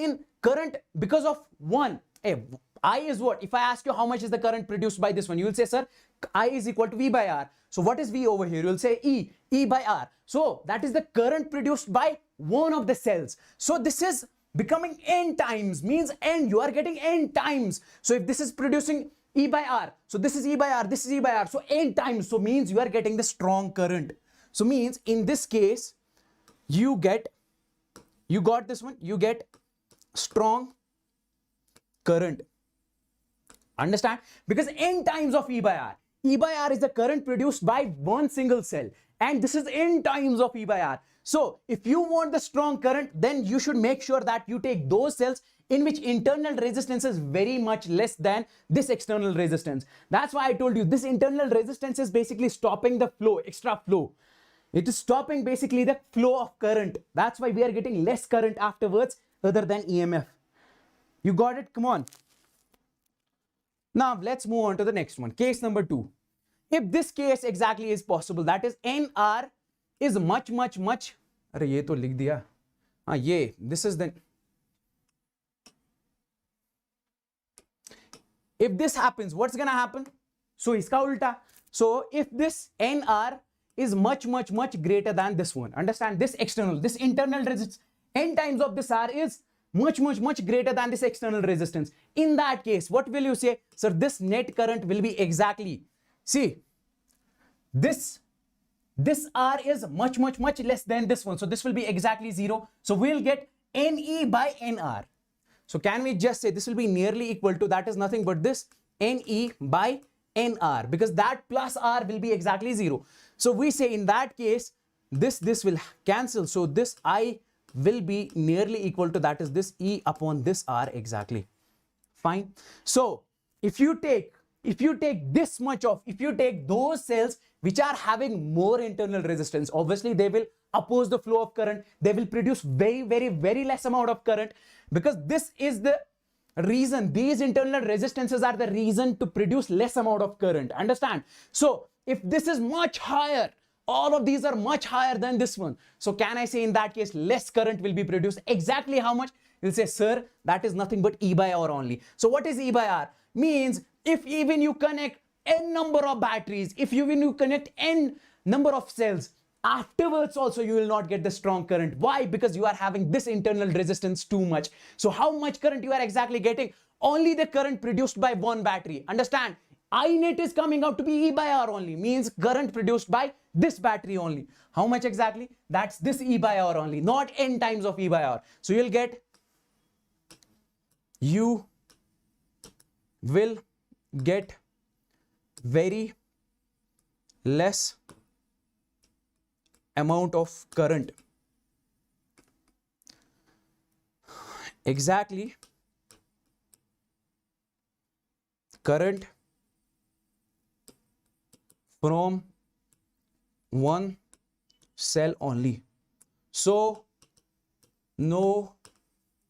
because of one. I is what? If I ask you how much is the current produced by this one, you will say, sir, I is equal to V by R. So what is V over here? You will say E by R. So that is the current produced by one of the cells. So this is becoming N times, means N, you are getting N times. So if this is producing E by R, so this is E by R, this is E by R, so N times, so means you are getting the strong current. So means in this case, you got this one, you get strong current. Understand? Because N times of E by R. E by R is the current produced by one single cell, and this is N times of E by R. So if you want the strong current, then you should make sure that you take those cells in which internal resistance is very much less than this external resistance. That's why I told you this internal resistance is basically stopping the flow, extra flow. It is stopping basically the flow of current. That's why we are getting less current afterwards other than EMF. You got it? Come on. Now let's move on to the next one. Case number 2. If this case exactly is possible, that is NR is much. अरे ये तो लिख दिया. This is the. If this happens, what's gonna happen? So iska ulta. So if this NR is much greater than this one, understand, this internal resistance, N times of this R is much greater than this external resistance. In that case, what will you say? Sir, this net current will be exactly, see, this R is much less than this one. So this will be exactly 0. So we'll get NE by NR. So can we just say this will be nearly equal to, that is nothing but this NE by NR, because that plus R will be exactly 0. So we say in that case, this will cancel. So this I will be nearly equal to, that is this E upon this R exactly. Fine. So if you take this much of, if you take those cells which are having more internal resistance, obviously they will oppose the flow of current. They will produce very less amount of current, because this is the reason, these internal resistances are the reason to produce less amount of current. Understand? So if this is much higher, all of these are much higher than this one. So can I say in that case, less current will be produced? Exactly how much? You'll say, sir, that is nothing but E by R only. So what is E by R? Means if even you connect N number of batteries, if even you connect N number of cells, afterwards also you will not get the strong current. Why? Because you are having this internal resistance too much. So how much current you are exactly getting? Only the current produced by one battery. Understand? I net is coming out to be E by R only, means current produced by this battery only. How much exactly? That's this E by R only, not N times of E by R. So you will get very less amount of current. Exactly. Current from one cell only. So no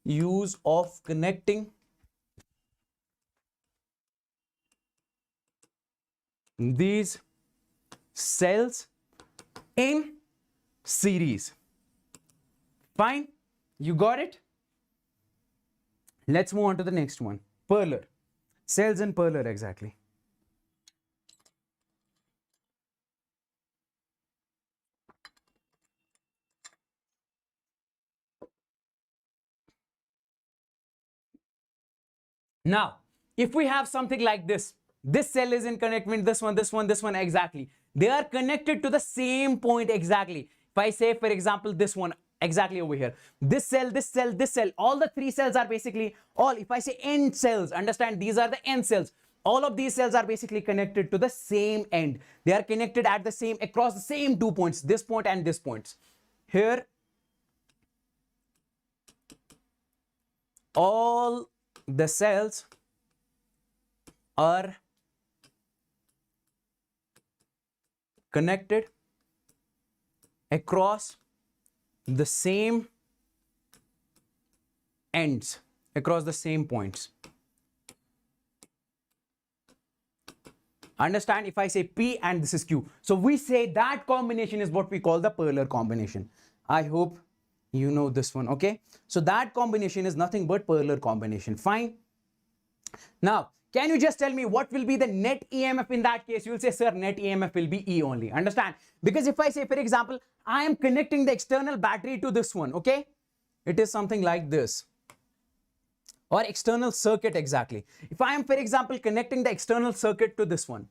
use of connecting these cells in series. Fine, you got it? Let's move on to the next one. Perler. Cells in Perler exactly. Now, if we have something like this cell is in connected, this one exactly. They are connected to the same point exactly. If I say, for example, this one, exactly over here. This cell, this cell, this cell, all the three cells are basically all, if I say n cells, understand these are the n cells. All of these cells are basically connected to the same end. They are connected at the same, across the same 2 points, this point and this point. Here, all the cells are connected across the same ends, across the same points. Understand, if I say P and this is Q. So we say that combination is what we call the polar combination. I hope you know this one, okay? So that combination is nothing but polar combination. Fine. Now, can you just tell me what will be the net EMF in that case? You'll say, sir, net EMF will be E only. Understand? Because if I say, for example, I am connecting the external battery to this one, okay? It is something like this. Or external circuit exactly. If I am, for example, connecting the external circuit to this one.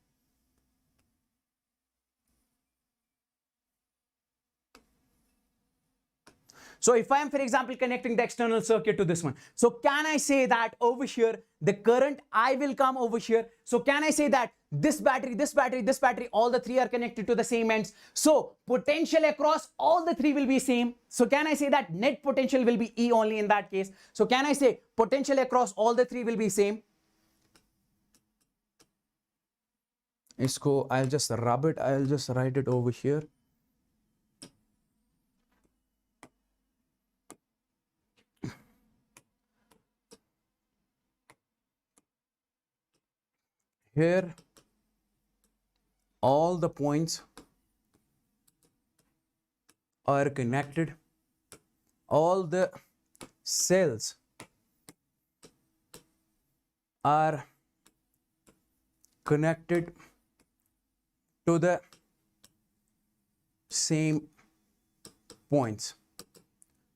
So if I am, for example, connecting the external circuit to this one, so can I say that over here, the current I will come over here. So can I say that this battery, this battery, this battery, all the three are connected to the same ends. So potential across all the three will be same. So can I say that net potential will be E only in that case? So can I say potential across all the three will be same? Isko, I'll just rub it. I'll just write it over here. Here, all the points are connected. All the cells are connected to the same points.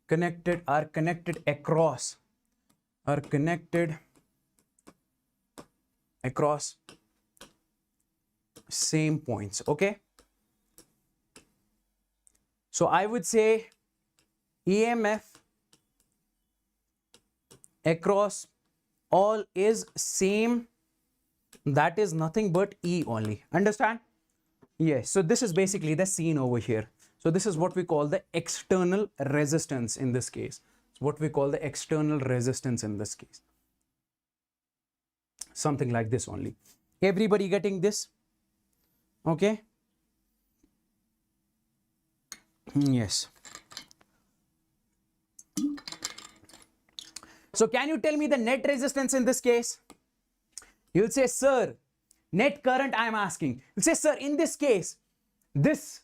Connected are connected across, are connected across same points, okay? So I would say EMF across all is same. That is nothing but E only. Understand? Yes. So this is basically the scene over here. So this is what we call the external resistance in this case. It's what we call the external resistance in this case. Something like this only. Everybody getting this? Okay. Yes. So can you tell me the net resistance in this case? You'll say, sir, net current I am asking. You'll say, sir, in this case, this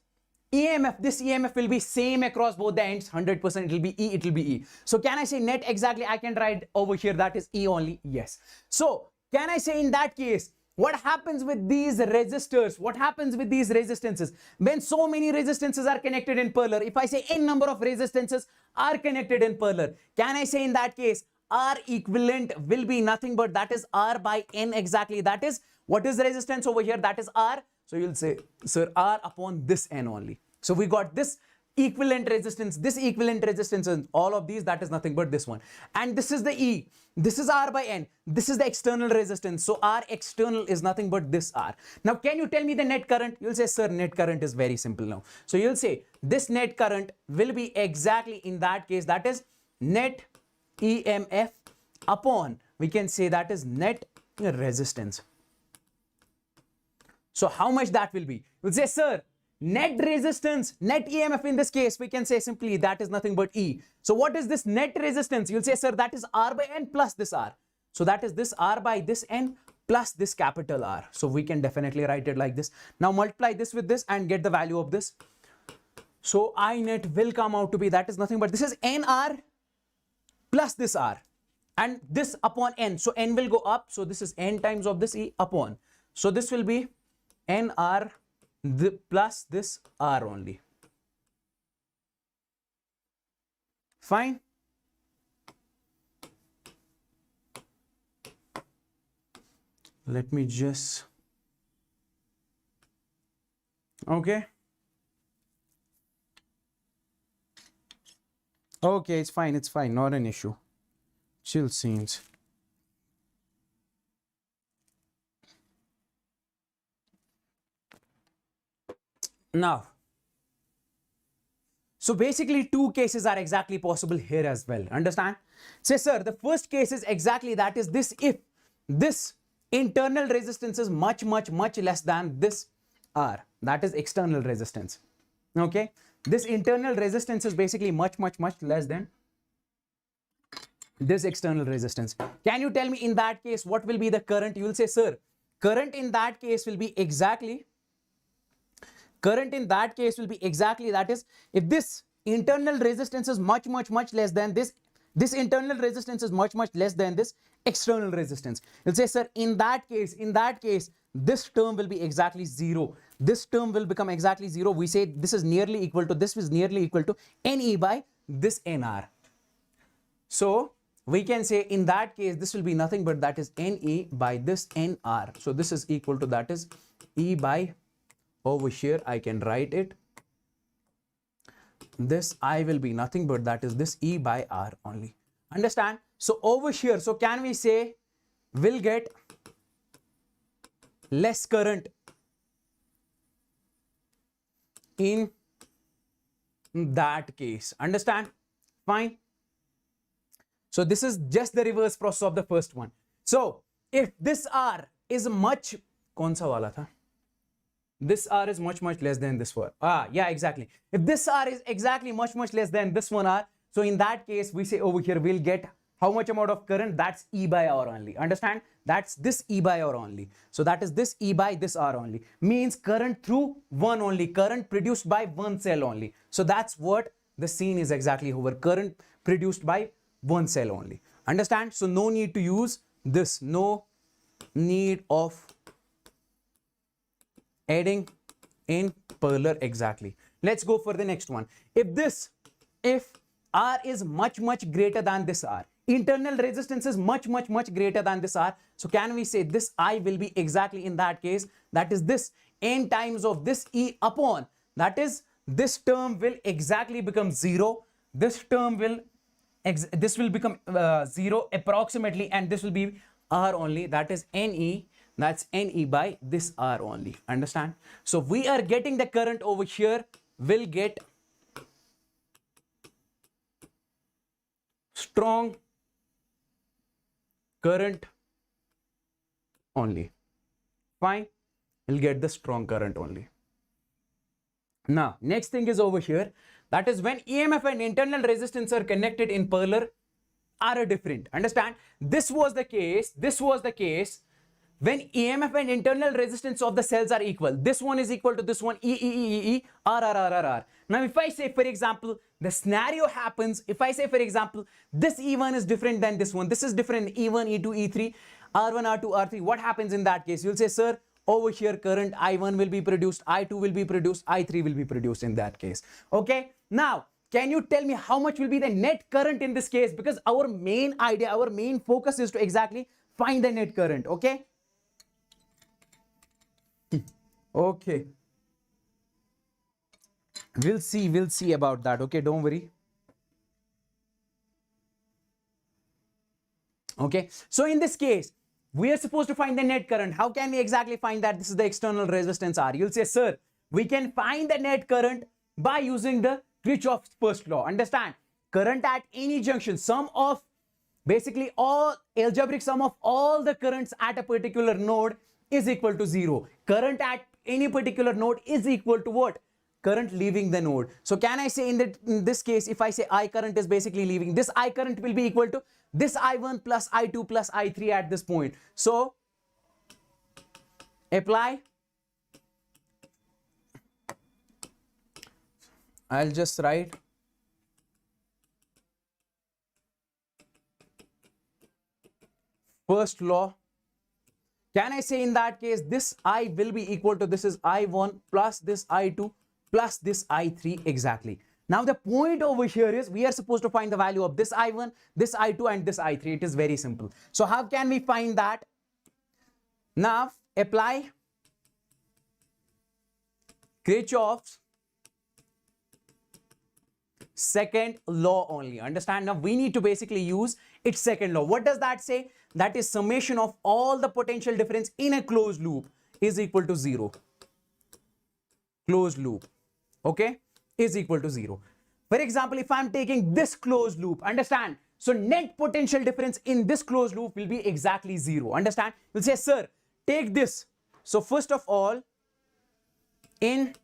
EMF will be same across both the ends, 100%, it will be E, it will be E. So can I say net exactly? I can write over here that is E only. Yes. So can I say in that case, what happens with these resistors? What happens with these resistances? When so many resistances are connected in parallel, if I say n number of resistances are connected in parallel, can I say in that case, R equivalent will be nothing but that is R by N exactly. That is, what is the resistance over here? That is R. So you'll say, sir, R upon this N only. So we got this equivalent resistance, and all of these, that is nothing but this one. And this is the E. This is R by N. This is the external resistance. So R external is nothing but this R. Now, can you tell me the net current? You'll say, sir, net current is very simple now. So you'll say this net current will be exactly in that case, that is net EMF upon, we can say that is net resistance. So how much that will be? You'll say, sir, net resistance, net EMF in this case, we can say simply that is nothing but E. So what is this net resistance? You'll say, sir, that is R by N plus this R. So that is this R by this N plus this capital R. So we can definitely write it like this. Now multiply this with this and get the value of this. So I net will come out to be, that is nothing but this is NR plus this R and this upon N. So N will go up. So this is N times of this E upon. So this will be NR plus this R only. Fine. Let me just, okay. Okay, it's fine. It's fine. Not an issue. Chill scenes. Now, so basically two cases are exactly possible here as well. Understand? Say, sir, the first case is exactly that is this if this internal resistance is much less than this R. That is external resistance. Okay? This internal resistance is basically much less than this external resistance. Can you tell me in that case what will be the current? You will say, sir, current in that case will be exactly that is if this internal resistance is much less than this internal resistance is much less than this external resistance. You'll say, sir, in that case this term will be exactly zero. This term will become exactly zero. We say this is nearly equal to NE by this NR. So we can say in that case this will be nothing but that is NE by this NR. So this is equal to that is E by, over here I can write it, this I will be nothing but that is this E by R only. Understand? So over here, so can we say we'll get less current in that case. Understand? Fine. So this is just the reverse process of the first one. So if this R is much, kaun sa wala tha? This R is much less than this one. Yeah, exactly. If this R is exactly much less than this one R, so in that case, we say over here, we'll get how much amount of current? That's E by R only. Understand? That's this E by R only. So that is this E by this R only. Means current through one only. Current produced by one cell only. So that's what the scene is exactly over. Current produced by one cell only. Understand? So no need to use this. No need of adding in parallel. Exactly. Let's go for the next one. If R is much greater than this R, internal resistance is much greater than this R, so can we say this I will be exactly in that case, that is this N times of this E upon, that is this term will exactly become zero, this term will become zero approximately, and this will be R only, that is NE. That's NE by this R only. Understand? So we are getting the current over here, will get strong current only. Fine. We'll get the strong current only. Now, next thing is over here. That is when EMF and internal resistance are connected in parallel are different. Understand? This was the case when EMF and internal resistance of the cells are equal. This one is equal to this one, R. Now, if I say, for example, the scenario happens, if I say, for example, this E1 is different than this one, this is different, E1, E2, E3, R1, R2, R3, what happens in that case? You'll say, sir, over here, current I1 will be produced, I2 will be produced, I3 will be produced in that case. Okay. Now, can you tell me how much will be the net current in this case? Because our main idea, our main focus is to exactly find the net current. Okay. Okay. We'll see about that. Okay, don't worry. Okay, so in this case, we are supposed to find the net current. How can we exactly find that? This is the external resistance R. You'll say, sir, we can find the net current by using the Kirchhoff's first law. Understand? Current at any junction, sum of basically all algebraic sum of all the currents at a particular node is equal to 0. Current at any particular node is equal to what? Current leaving the node. So can I say in this case, if I say I current is basically leaving, this I current will be equal to this I1 plus I2 plus I3 at this point. So apply. I'll just write first law. Can I say in that case, this I will be equal to this is I1 plus this I2 plus this I3 exactly. Now the point over here is we are supposed to find the value of this I1, this I2 and this I3. It is very simple. So how can we find that? Now apply Kirchhoff's second law only. Understand? Now we need to basically use its second law. What does that say? That is summation of all the potential difference in a closed loop is equal to 0. Closed loop, okay, is equal to 0. For example, if I'm taking this closed loop, understand? So net potential difference in this closed loop will be exactly 0. Understand? You'll say, sir, take this. So first of all, in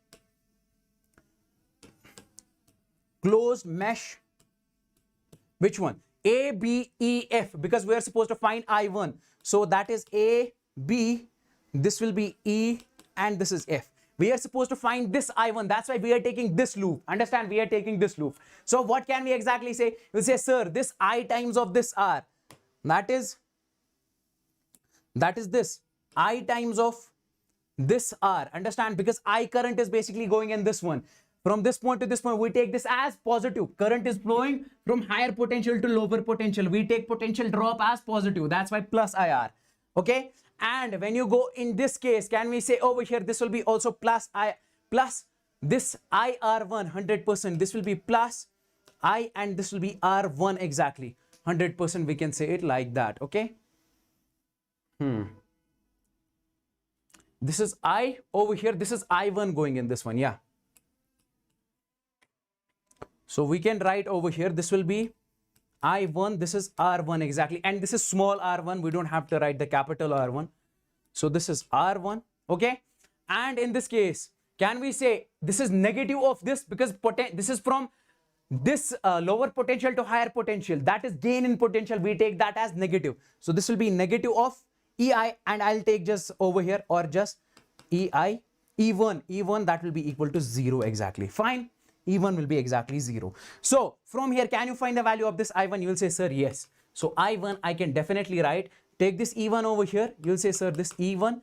closed mesh, which one? A, B, E, F, because we are supposed to find I1. So that is A, B, this will be E, and this is F. We are supposed to find this I1. That's why we are taking this loop. Understand? We are taking this loop. So what can we exactly say? We'll say, sir, this I times of this R. That is this. I times of this R. Understand? Because I current is basically going in this one. From this point to this point, we take this as positive. Current is flowing from higher potential to lower potential. We take potential drop as positive. That's why plus IR. Okay? And when you go in this case, can we say over here, this will be also plus this IR1 100%. This will be plus I and this will be R1 exactly. 100% we can say it like that. Okay? This is I over here. This is I1 going in this one. Yeah. So we can write over here, this will be I1, this is R1 exactly. And this is small r1. We don't have to write the capital R1. So this is R1. Okay. And in this case, can we say this is negative of this because this is from this lower potential to higher potential. That is gain in potential. We take that as negative. So this will be negative of EI, and I'll take just over here or just EI, E1 that will be equal to 0 exactly. Fine. E1 will be exactly 0. So from here, can you find the value of this I1? You will say, sir, yes. So I1, I can definitely write. Take this E1 over here. You will say, sir, this E1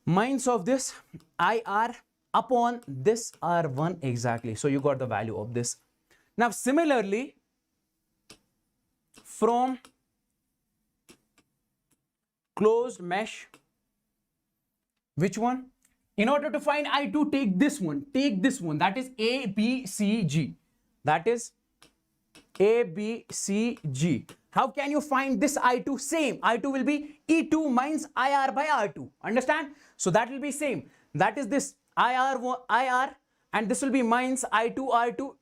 minus of this IR upon this R1 exactly. So you got the value of this. Now, similarly, from closed mesh, which one? In order to find I2, take this one. Take this one. That is A, B, C, G. That is A, B, C, G. How can you find this I2? Same. I2 will be E2 minus IR by R2. Understand? So that will be same. That is this IR, and this will be minus I2, R2,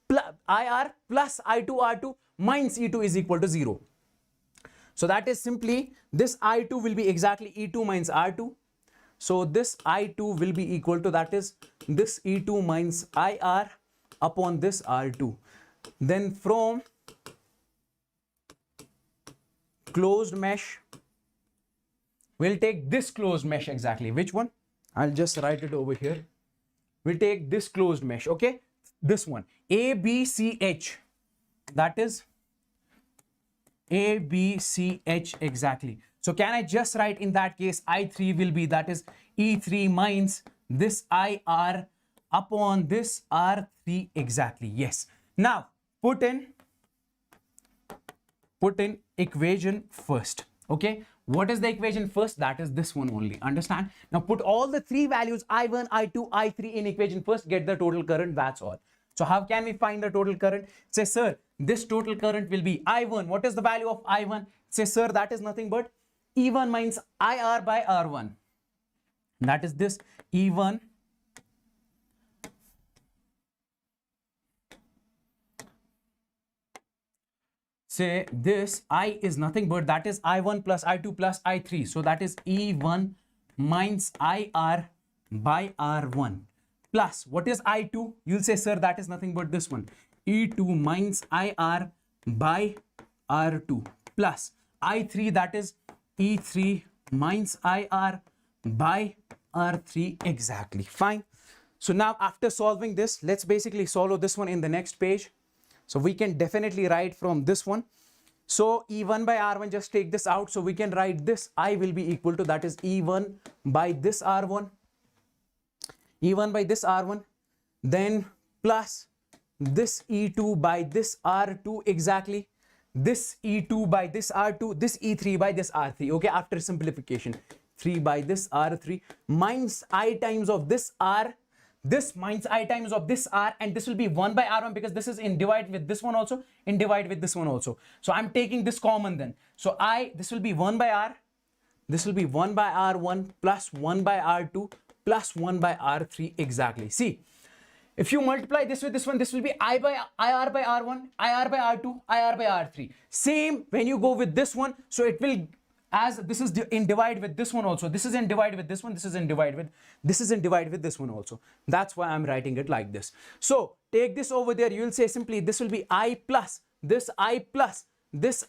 IR plus I2, R2 minus E2 is equal to 0. So that is simply this I2 will be exactly E2 minus R2. So this I2 will be equal to, that is this E2 minus IR upon this R2. Then from closed mesh, we'll take this closed mesh exactly. Which one? I'll just write it over here. We'll take this closed mesh, okay? This one, ABCH. That is ABCH exactly. So can I just write in that case I3 will be, that is E3 minus this IR upon this R3 exactly. Yes. Now put in equation first. Okay. What is the equation first? That is this one only. Understand? Now put all the three values I1, I2, I3 in equation first. Get the total current. That's all. So how can we find the total current? Say, sir, this total current will be I1. What is the value of I1? Say, sir, that is nothing but E1 minus IR by R1. That is this E1 say this I is nothing but that is I1 plus I2 plus I3. So that is E1 minus IR by R1 plus what is I2? You'll say, sir, that is nothing but this one E2 minus IR by R2 plus I3, that is E3 minus IR by R3 exactly. Fine. So now after solving this, let's basically solve this one in the next page. So we can definitely write from this one. So E1 by R1, just take this out. So we can write this I will be equal to, that is E1 by this R1. E1 by this R1. Then plus this E2 by this R2 exactly. This E2 by this R2. This E3 by this R3. Okay, after simplification. 3 by this R3 minus I times of this R. this minus I times of this R, and this will be 1 by R1 because this is in divide with this one also, in divide with this one also. So I'm taking this common then. So this will be 1 by R, this will be 1 by R1 plus 1 by R2 plus 1 by R3 exactly. See, if you multiply this with this one, this will be IR by R1, IR by R2, IR by R3. Same when you go with this one, so it will, as this is in divide with this one also, this is in divide with this one, this is in divide with this one also. That's why I'm writing it like this. So take this over there, you will say simply this will be I plus this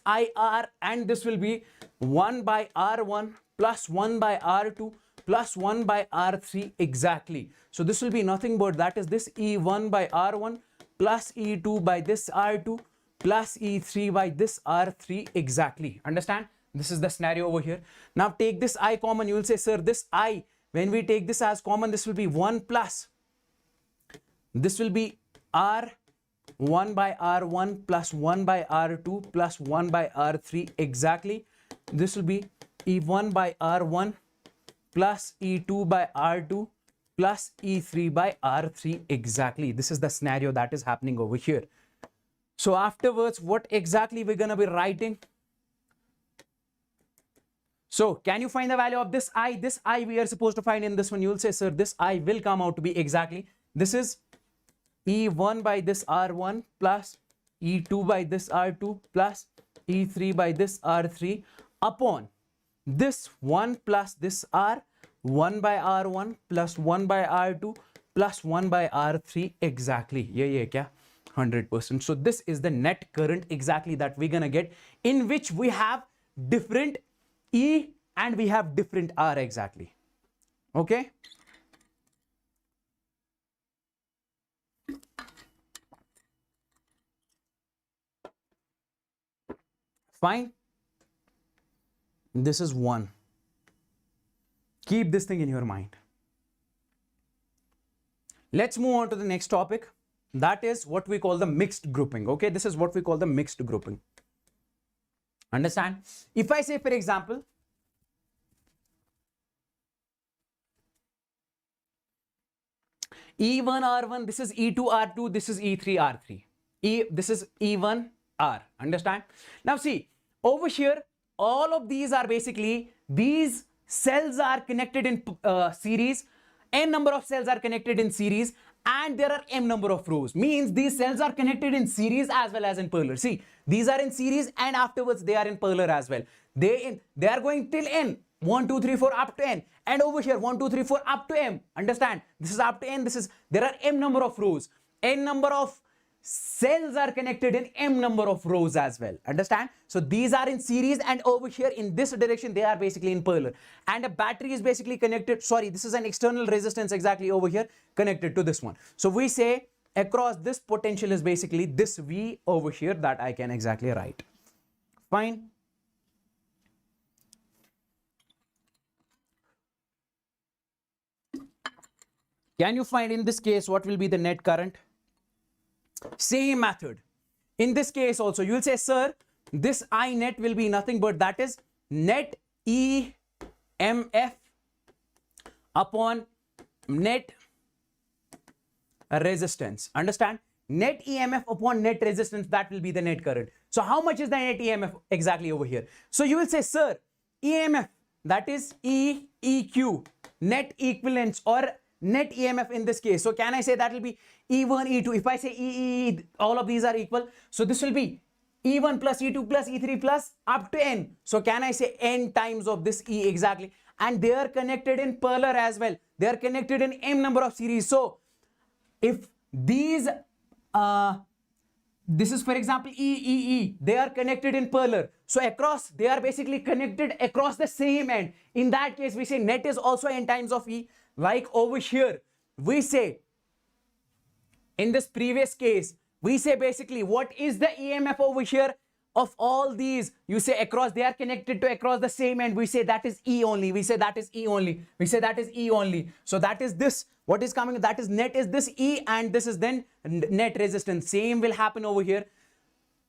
IR, and this will be 1 by R1 plus 1 by R2 plus 1 by R3 exactly. So this will be nothing but that is this E1 by R1 plus E2 by this R2 plus E3 by this R3 exactly. Understand? This is the scenario over here. Now take this I common. You will say, sir, this I, when we take this as common, this will be 1 plus, this will be R1 by R1 plus 1 by R2 plus 1 by R3 exactly. This will be E1 by R1 plus E2 by R2 plus E3 by R3 exactly. This is the scenario that is happening over here. So afterwards, what exactly we're going to be writing? So can you find the value of this I? This I we are supposed to find in this one. You will say, sir, this I will come out to be exactly, this is E1 by this R1 plus E2 by this R2 plus E3 by this R3 upon this 1 plus this R, 1 by R1 plus 1 by R2 plus 1 by R3 exactly. Yeah, kya? 100%. So this is the net current exactly that we're gonna get, in which we have different E and we have different R exactly. Okay. Fine. This is 1. Keep this thing in your mind. Let's move on to the next topic. That is what we call the mixed grouping. Okay, this is what we call the mixed grouping. Understand? If I say, for example, E1 R1, this is E2 R2, this is E3 R3. This is E1 R. Understand? Now see, over here, all of these are basically, these cells are connected in series, n number of cells are connected in series, and there are m number of rows. Means these cells are connected in series as well as in parallel. See, these are in series and afterwards they are in parallel as well. They are going till n, 1 2 3 4 up to n, and over here 1 2 3 4 up to m. Understand? This is up to n. This is, there are m number of rows, n number of cells are connected in m number of rows as well. Understand? So these are in series, and over here in this direction they are basically in parallel, and a battery is basically connected, sorry, this is an external resistance exactly over here connected to this one. So we say across this potential is basically this V over here that I can exactly write. Fine. Can you find in this case what will be the net current? Same method. In this case also, you will say, sir, this I net will be nothing but that is net EMF upon net resistance. Understand? Net EMF upon net resistance, that will be the net current. So how much is the net EMF exactly over here? So you will say, sir, EMF, that is EQ, net equivalence or net EMF in this case. So can I say that will be E1, E2? If I say E, all of these are equal. So this will be E1 plus E2 plus E3 plus up to N. So can I say N times of this E exactly? And they are connected in parallel as well. They are connected in M number of series. So if these, this is for example E, they are connected in parallel. So across, they are basically connected across the same end. In that case, we say net is also N times of E. Like over here, we say, in this previous case, we say basically what is the EMF over here of all these? You say across, they are connected to across the same end. We say that is E only. We say that is E only. We say that is E only. So that is this. What is coming? That is net is this E, and this is then net resistance. Same will happen over here.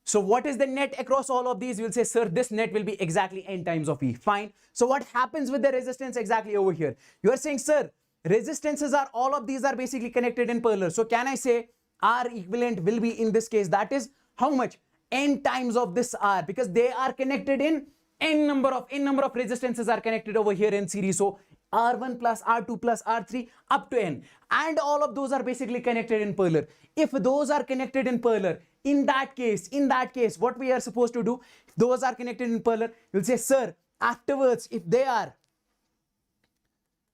So what is the net across all of these? You will say, sir, this net will be exactly N times of E. Fine. So what happens with the resistance exactly over here? You are saying, sir, resistances are, all of these are basically connected in parallel. So can I say R equivalent will be in this case, that is how much? N times of this R, because they are connected in n number of resistances are connected over here in series. So R1 plus R2 plus R3 up to n, and all of those are basically connected in parallel. If those are connected in parallel, in that case, what we are supposed to do, if those are connected in parallel, you'll say, sir, afterwards, if they are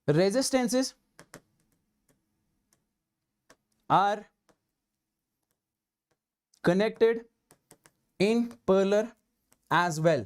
resistances are connected in parallel as well.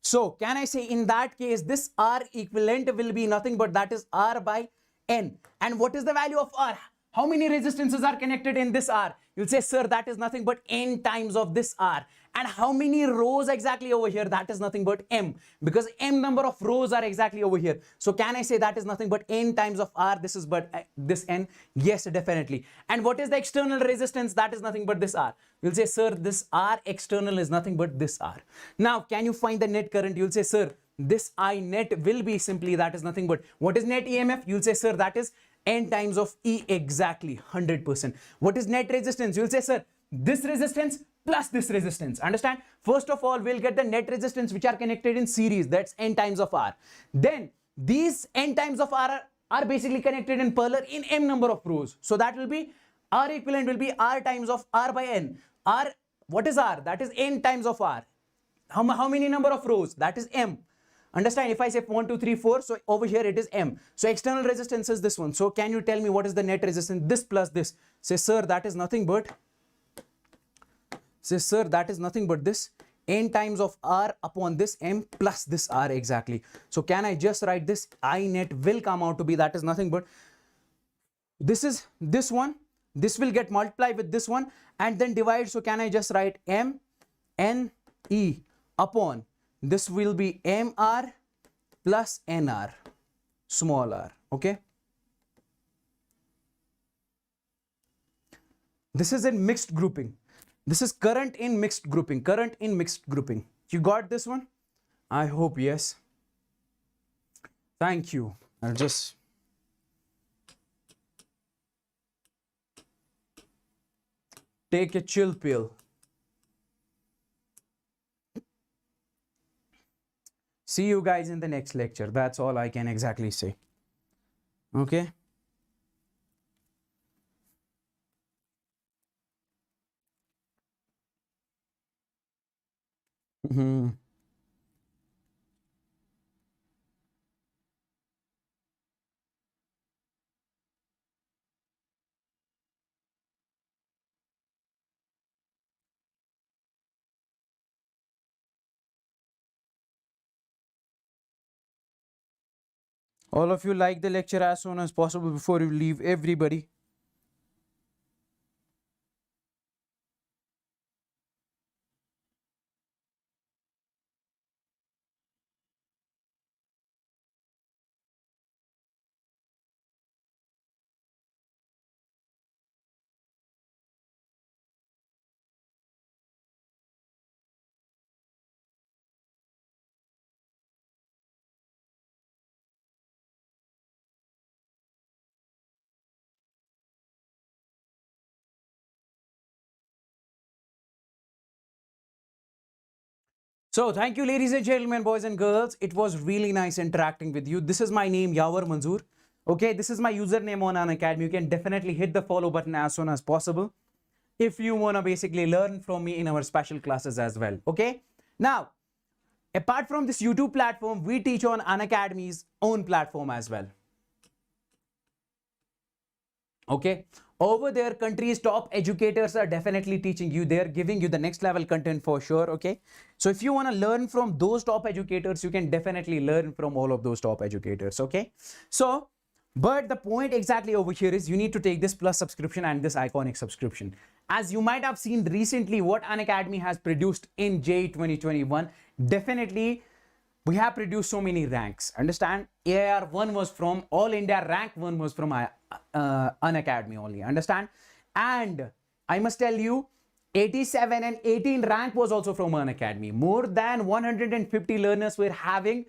So can I say in that case, this R equivalent will be nothing but that is R by N. And what is the value of R? How many resistances are connected in this R? You'll say, sir, that is nothing but N times of this R. And how many rows exactly over here? That is nothing but M, because M number of rows are exactly over here. So can I say that is nothing but N times of R? This is but this N. Yes, definitely. And what is the external resistance? That is nothing but this R. You'll say, sir, this R external is nothing but this R. Now, can you find the net current? You'll say, sir, this I net will be simply, that is nothing but, what is net EMF? You'll say, sir, that is N times of E, exactly 100%. What is net resistance? You'll say, sir, this resistance plus this resistance. Understand? First of all, we'll get the net resistance which are connected in series. That's N times of R. Then these N times of R are basically connected in parallel in M number of rows. So that will be R equivalent will be R times of R by N. R, what is R? That is N times of R. How many number of rows? That is M. Understand? If I say 1, 2, 3, 4, so over here it is M. So external resistance is this one. So can you tell me what is the net resistance? This plus this. Say, sir, that is nothing but, say, sir, that is nothing but this N times of R upon this M plus this R, exactly. So can I just write this? I net will come out to be, that is nothing but, this is this one. This will get multiplied with this one and then divide. So can I just write M N E upon, this will be MR plus NR, small r, okay? This is in mixed grouping. This is current in mixed grouping, current in mixed grouping. You got this one? I hope yes. Thank you. I'll just take a chill pill. See you guys in the next lecture. That's all I can exactly say. Okay. All of you like the lecture as soon as possible before you leave, everybody. So thank you, ladies and gentlemen, boys and girls. It was really nice interacting with you. This is my name, Yawar Manzoor. Okay, this is my username on Unacademy. You can definitely hit the follow button as soon as possible if you want to basically learn from me in our special classes as well. Okay, now, apart from this YouTube platform, we teach on Unacademy's own platform as well. Okay, over there, country's top educators are definitely teaching you. They're giving you the next level content for sure. Okay, so if you want to learn from those top educators, you can definitely learn from all of those top educators. Okay, so but the point exactly over here is you need to take this plus subscription and this iconic subscription. As you might have seen recently what Unacademy has produced in JEE 2021, definitely we have produced so many ranks. Understand? AIR 1 was from All India, rank 1 was from Unacademy only. Understand? And I must tell you, 87 and 18 rank was also from Unacademy. More than 150 learners were having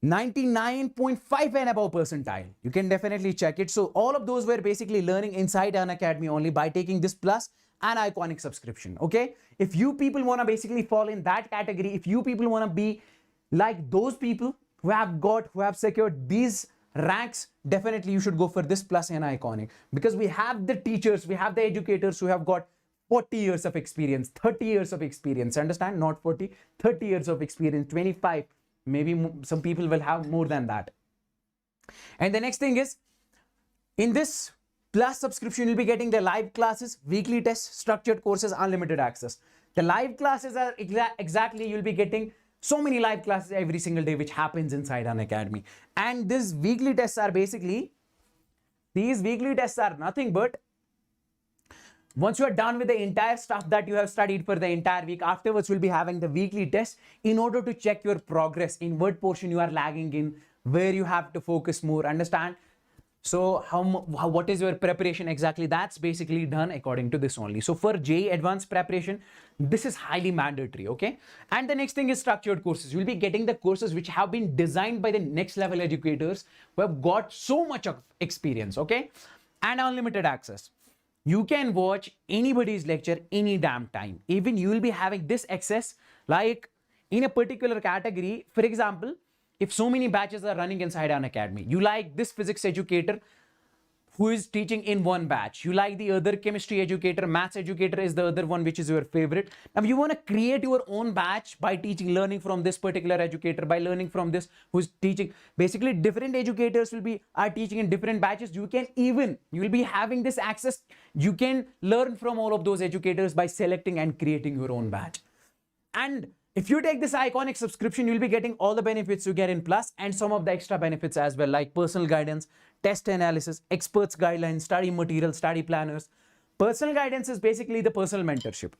99.5 and above percentile. You can definitely check it. So all of those were basically learning inside Unacademy only by taking this plus and Iconic subscription. Okay, if you people want to basically fall in that category, if you people want to be like those people who have secured these ranks, definitely you should go for this plus and Iconic, because we have the teachers, we have the educators who have got 40 years of experience, 30 years of experience, understand? Not 40, 30 years of experience, 25, maybe some people will have more than that. And the next thing is, in this plus subscription, you'll be getting the live classes, weekly tests, structured courses, unlimited access. The live classes are exactly, you'll be getting so many live classes every single day, which happens inside Unacademy. And these weekly tests are basically, these weekly tests are nothing but, once you are done with the entire stuff that you have studied for the entire week, afterwards we'll be having the weekly test in order to check your progress in what portion you are lagging in, where you have to focus more, understand? So what is your preparation exactly? That's basically done according to this only. So for JEE advanced preparation, this is highly mandatory, okay? And the next thing is structured courses. You'll be getting the courses which have been designed by the next level educators who have got so much of experience, okay? And unlimited access. You can watch anybody's lecture any damn time. Even you will be having this access, like in a particular category. For example, if so many batches are running inside Unacademy, you like this physics educator who is teaching in one batch, you like the other chemistry educator, maths educator is the other one which is your favorite. Now you want to create your own batch by learning from this particular educator, by learning from this who's teaching. Basically different educators are teaching in different batches. You will be having this access. You can learn from all of those educators by selecting and creating your own batch. And if you take this Iconic subscription, you'll be getting all the benefits you get in plus and some of the extra benefits as well, like personal guidance, test analysis, experts guidelines, study material, study planners. Personal guidance is basically the personal mentorship.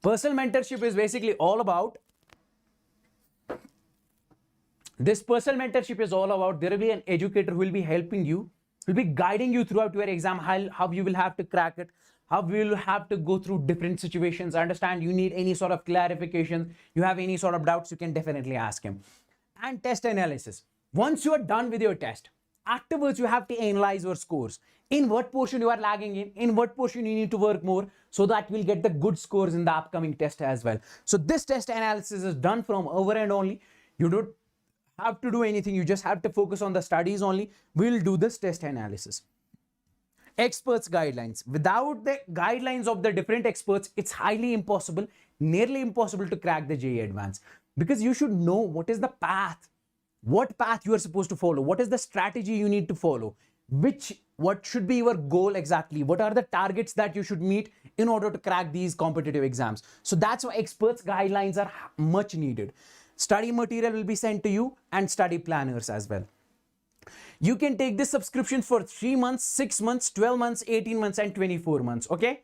Personal mentorship is basically all about, this personal mentorship is all about, there will be an educator who will be helping you, will be guiding you throughout your exam, how you will have to crack it, how we will have to go through different situations. Understand, you need any sort of clarification, you have any sort of doubts, you can definitely ask him. And test analysis. Once you are done with your test, afterwards you have to analyze your scores. In what portion you are lagging in what portion you need to work more, so that you will get the good scores in the upcoming test as well. So this test analysis is done from our end only. You don't have to do anything, you just have to focus on the studies only. We'll do this test analysis. Experts guidelines. Without the guidelines of the different experts, it's highly impossible, nearly impossible to crack the JEE Advanced, because you should know what is the path, what path you are supposed to follow, what is the strategy you need to follow, what should be your goal exactly, what are the targets that you should meet in order to crack these competitive exams. So that's why experts guidelines are much needed. Study material will be sent to you and study planners as well. You can take this subscription for 3 months, 6 months, 12 months, 18 months, and 24 months, okay?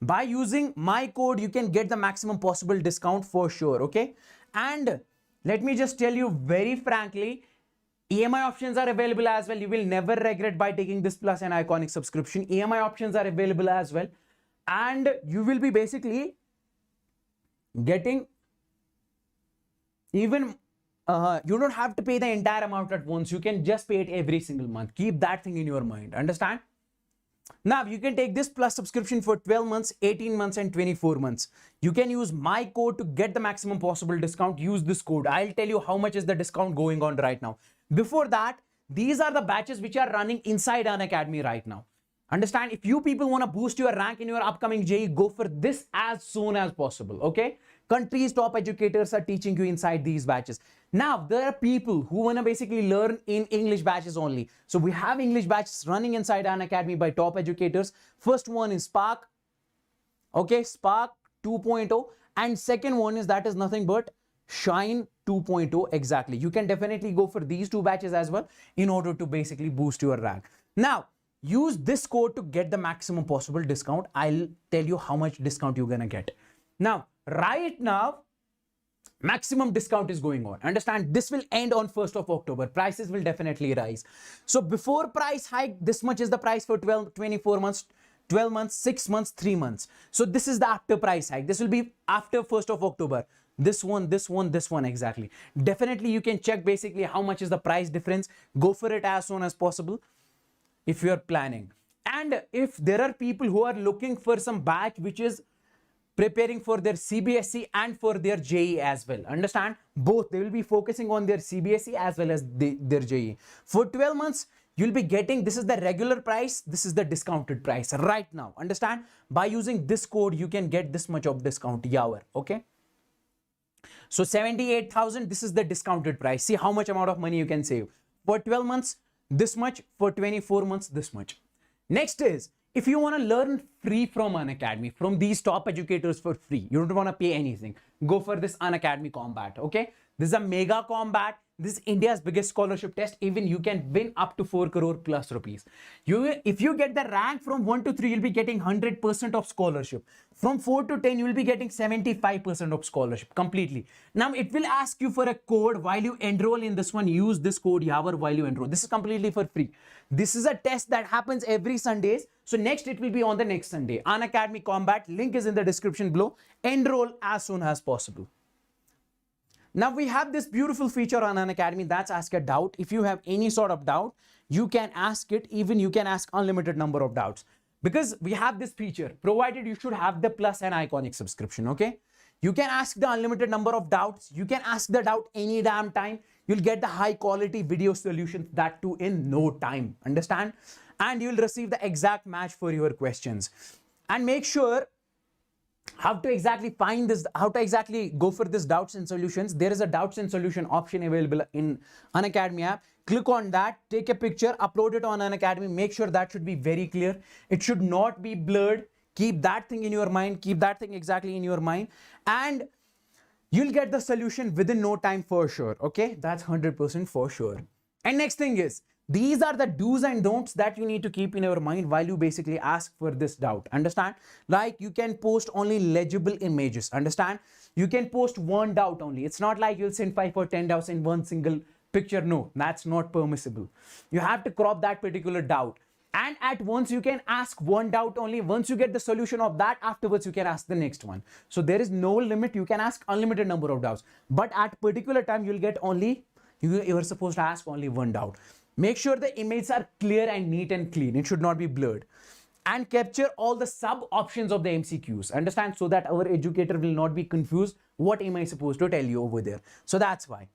By using my code, you can get the maximum possible discount for sure, okay? And let me just tell you very frankly, EMI options are available as well. You will never regret by taking this plus and Iconic subscription. EMI options are available as well. And you will be basically getting even you don't have to pay the entire amount at once. You can just pay it every single month. Keep that thing in your mind. Understand? Now you can take this plus subscription for 12 months, 18 months, and 24 months. You can use my code to get the maximum possible discount. Use this code. I'll tell you how much is the discount going on right now. Before that, these are the batches which are running inside Unacademy right now. Understand? If you people want to boost your rank in your upcoming JEE, go for this as soon as possible. Okay? Country's top educators are teaching you inside these batches. Now, there are people who want to basically learn in English batches only. So we have English batches running inside Unacademy by top educators. First one is Spark. Okay, Spark 2.0. And second one is nothing but Shine 2.0 exactly. You can definitely go for these two batches as well in order to basically boost your rank. Now, use this code to get the maximum possible discount. I'll tell you how much discount you're gonna get. Now, right now, maximum discount is going on. Understand, this will end on 1st of October. Prices will definitely rise. So before price hike, this much is the price for 24 months, 12 months, 6 months, 3 months. So this is the after price hike. This will be after 1st of October. this one, this one, this one exactly. Definitely you can check basically how much is the price difference. Go for it as soon as possible if you are planning. And if there are people who are looking for some batch which is preparing for their Cbsc and for their JEE as well, understand, both, they will be focusing on their Cbsc as well as their JEE. For 12 months you'll be getting, this is the regular price, this is the discounted price right now, understand. By using this code you can get this much of discount, Yawar. Okay, so 78,000, this is the discounted price. See how much amount of money you can save. For 12 months this much, for 24 months this much. Next is, if you want to learn free from Unacademy, from these top educators for free, you don't want to pay anything, go for this Unacademy Combat. Okay, this is a mega combat. This is India's biggest scholarship test. Even you can win up to 4 crore plus rupees. If you get the rank from 1 to 3, you'll be getting 100% of scholarship. From 4 to 10, you will be getting 75% of scholarship completely. Now it will ask you for a code while you enroll in this one. Use this code Yawar while you enroll. This is completely for free. This is a test that happens every Sundays. So next it will be on the next Sunday. Unacademy Combat, link is in the description below. Enroll as soon as possible. Now we have this beautiful feature on Unacademy, that's ask a doubt. If you have any sort of doubt, you can ask it. Even you can ask unlimited number of doubts, because we have this feature, provided you should have the Plus and Iconic subscription. Okay, you can ask the unlimited number of doubts. You can ask the doubt any damn time. You'll get the high quality video solutions, that too in no time, understand? And you'll receive the exact match for your questions. And make sure how to exactly find this, how to exactly go for this doubts and solutions. There is a doubts and solution option available in Unacademy app. Click on that, take a picture, upload it on Unacademy. Make sure that should be very clear. It should not be blurred. Keep that thing in your mind. Keep that thing exactly in your mind. And you'll get the solution within no time for sure. Okay, that's 100% for sure. And next thing is, these are the do's and don'ts that you need to keep in your mind while you basically ask for this doubt, understand? Like, you can post only legible images, understand? You can post one doubt only. It's not like you'll send 5 or 10 doubts in one single picture. No, that's not permissible. You have to crop that particular doubt. And at once you can ask one doubt only. Once you get the solution of that, afterwards you can ask the next one. So there is no limit. You can ask unlimited number of doubts. But at particular time, you'll get only, you are supposed to ask only one doubt. Make sure the images are clear and neat and clean. It should not be blurred. And capture all the sub options of the MCQs. Understand? So that our educator will not be confused. What am I supposed to tell you over there? So that's why.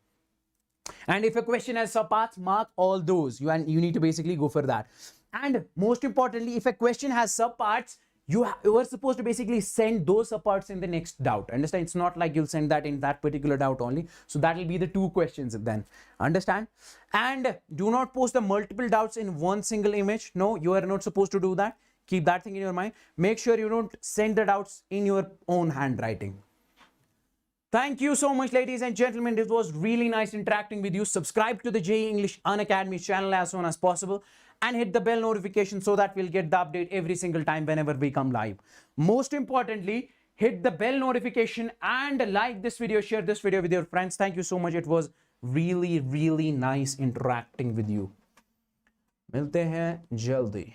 And if a question has subparts, mark all those. You need to basically go for that. And most importantly, if a question has subparts, you are supposed to basically send those subparts in the next doubt. Understand? It's not like you'll send that in that particular doubt only. So that will be the 2 questions then. Understand? And do not post the multiple doubts in one single image. No, you are not supposed to do that. Keep that thing in your mind. Make sure you don't send the doubts in your own handwriting. Thank you so much, ladies and gentlemen. It was really nice interacting with you. Subscribe to the JEE English Unacademy channel as soon as possible. And hit the bell notification so that we'll get the update every single time whenever we come live. Most importantly, hit the bell notification and like this video, share this video with your friends. Thank you so much. It was really, really nice interacting with you. मिलते हैं जल्दी.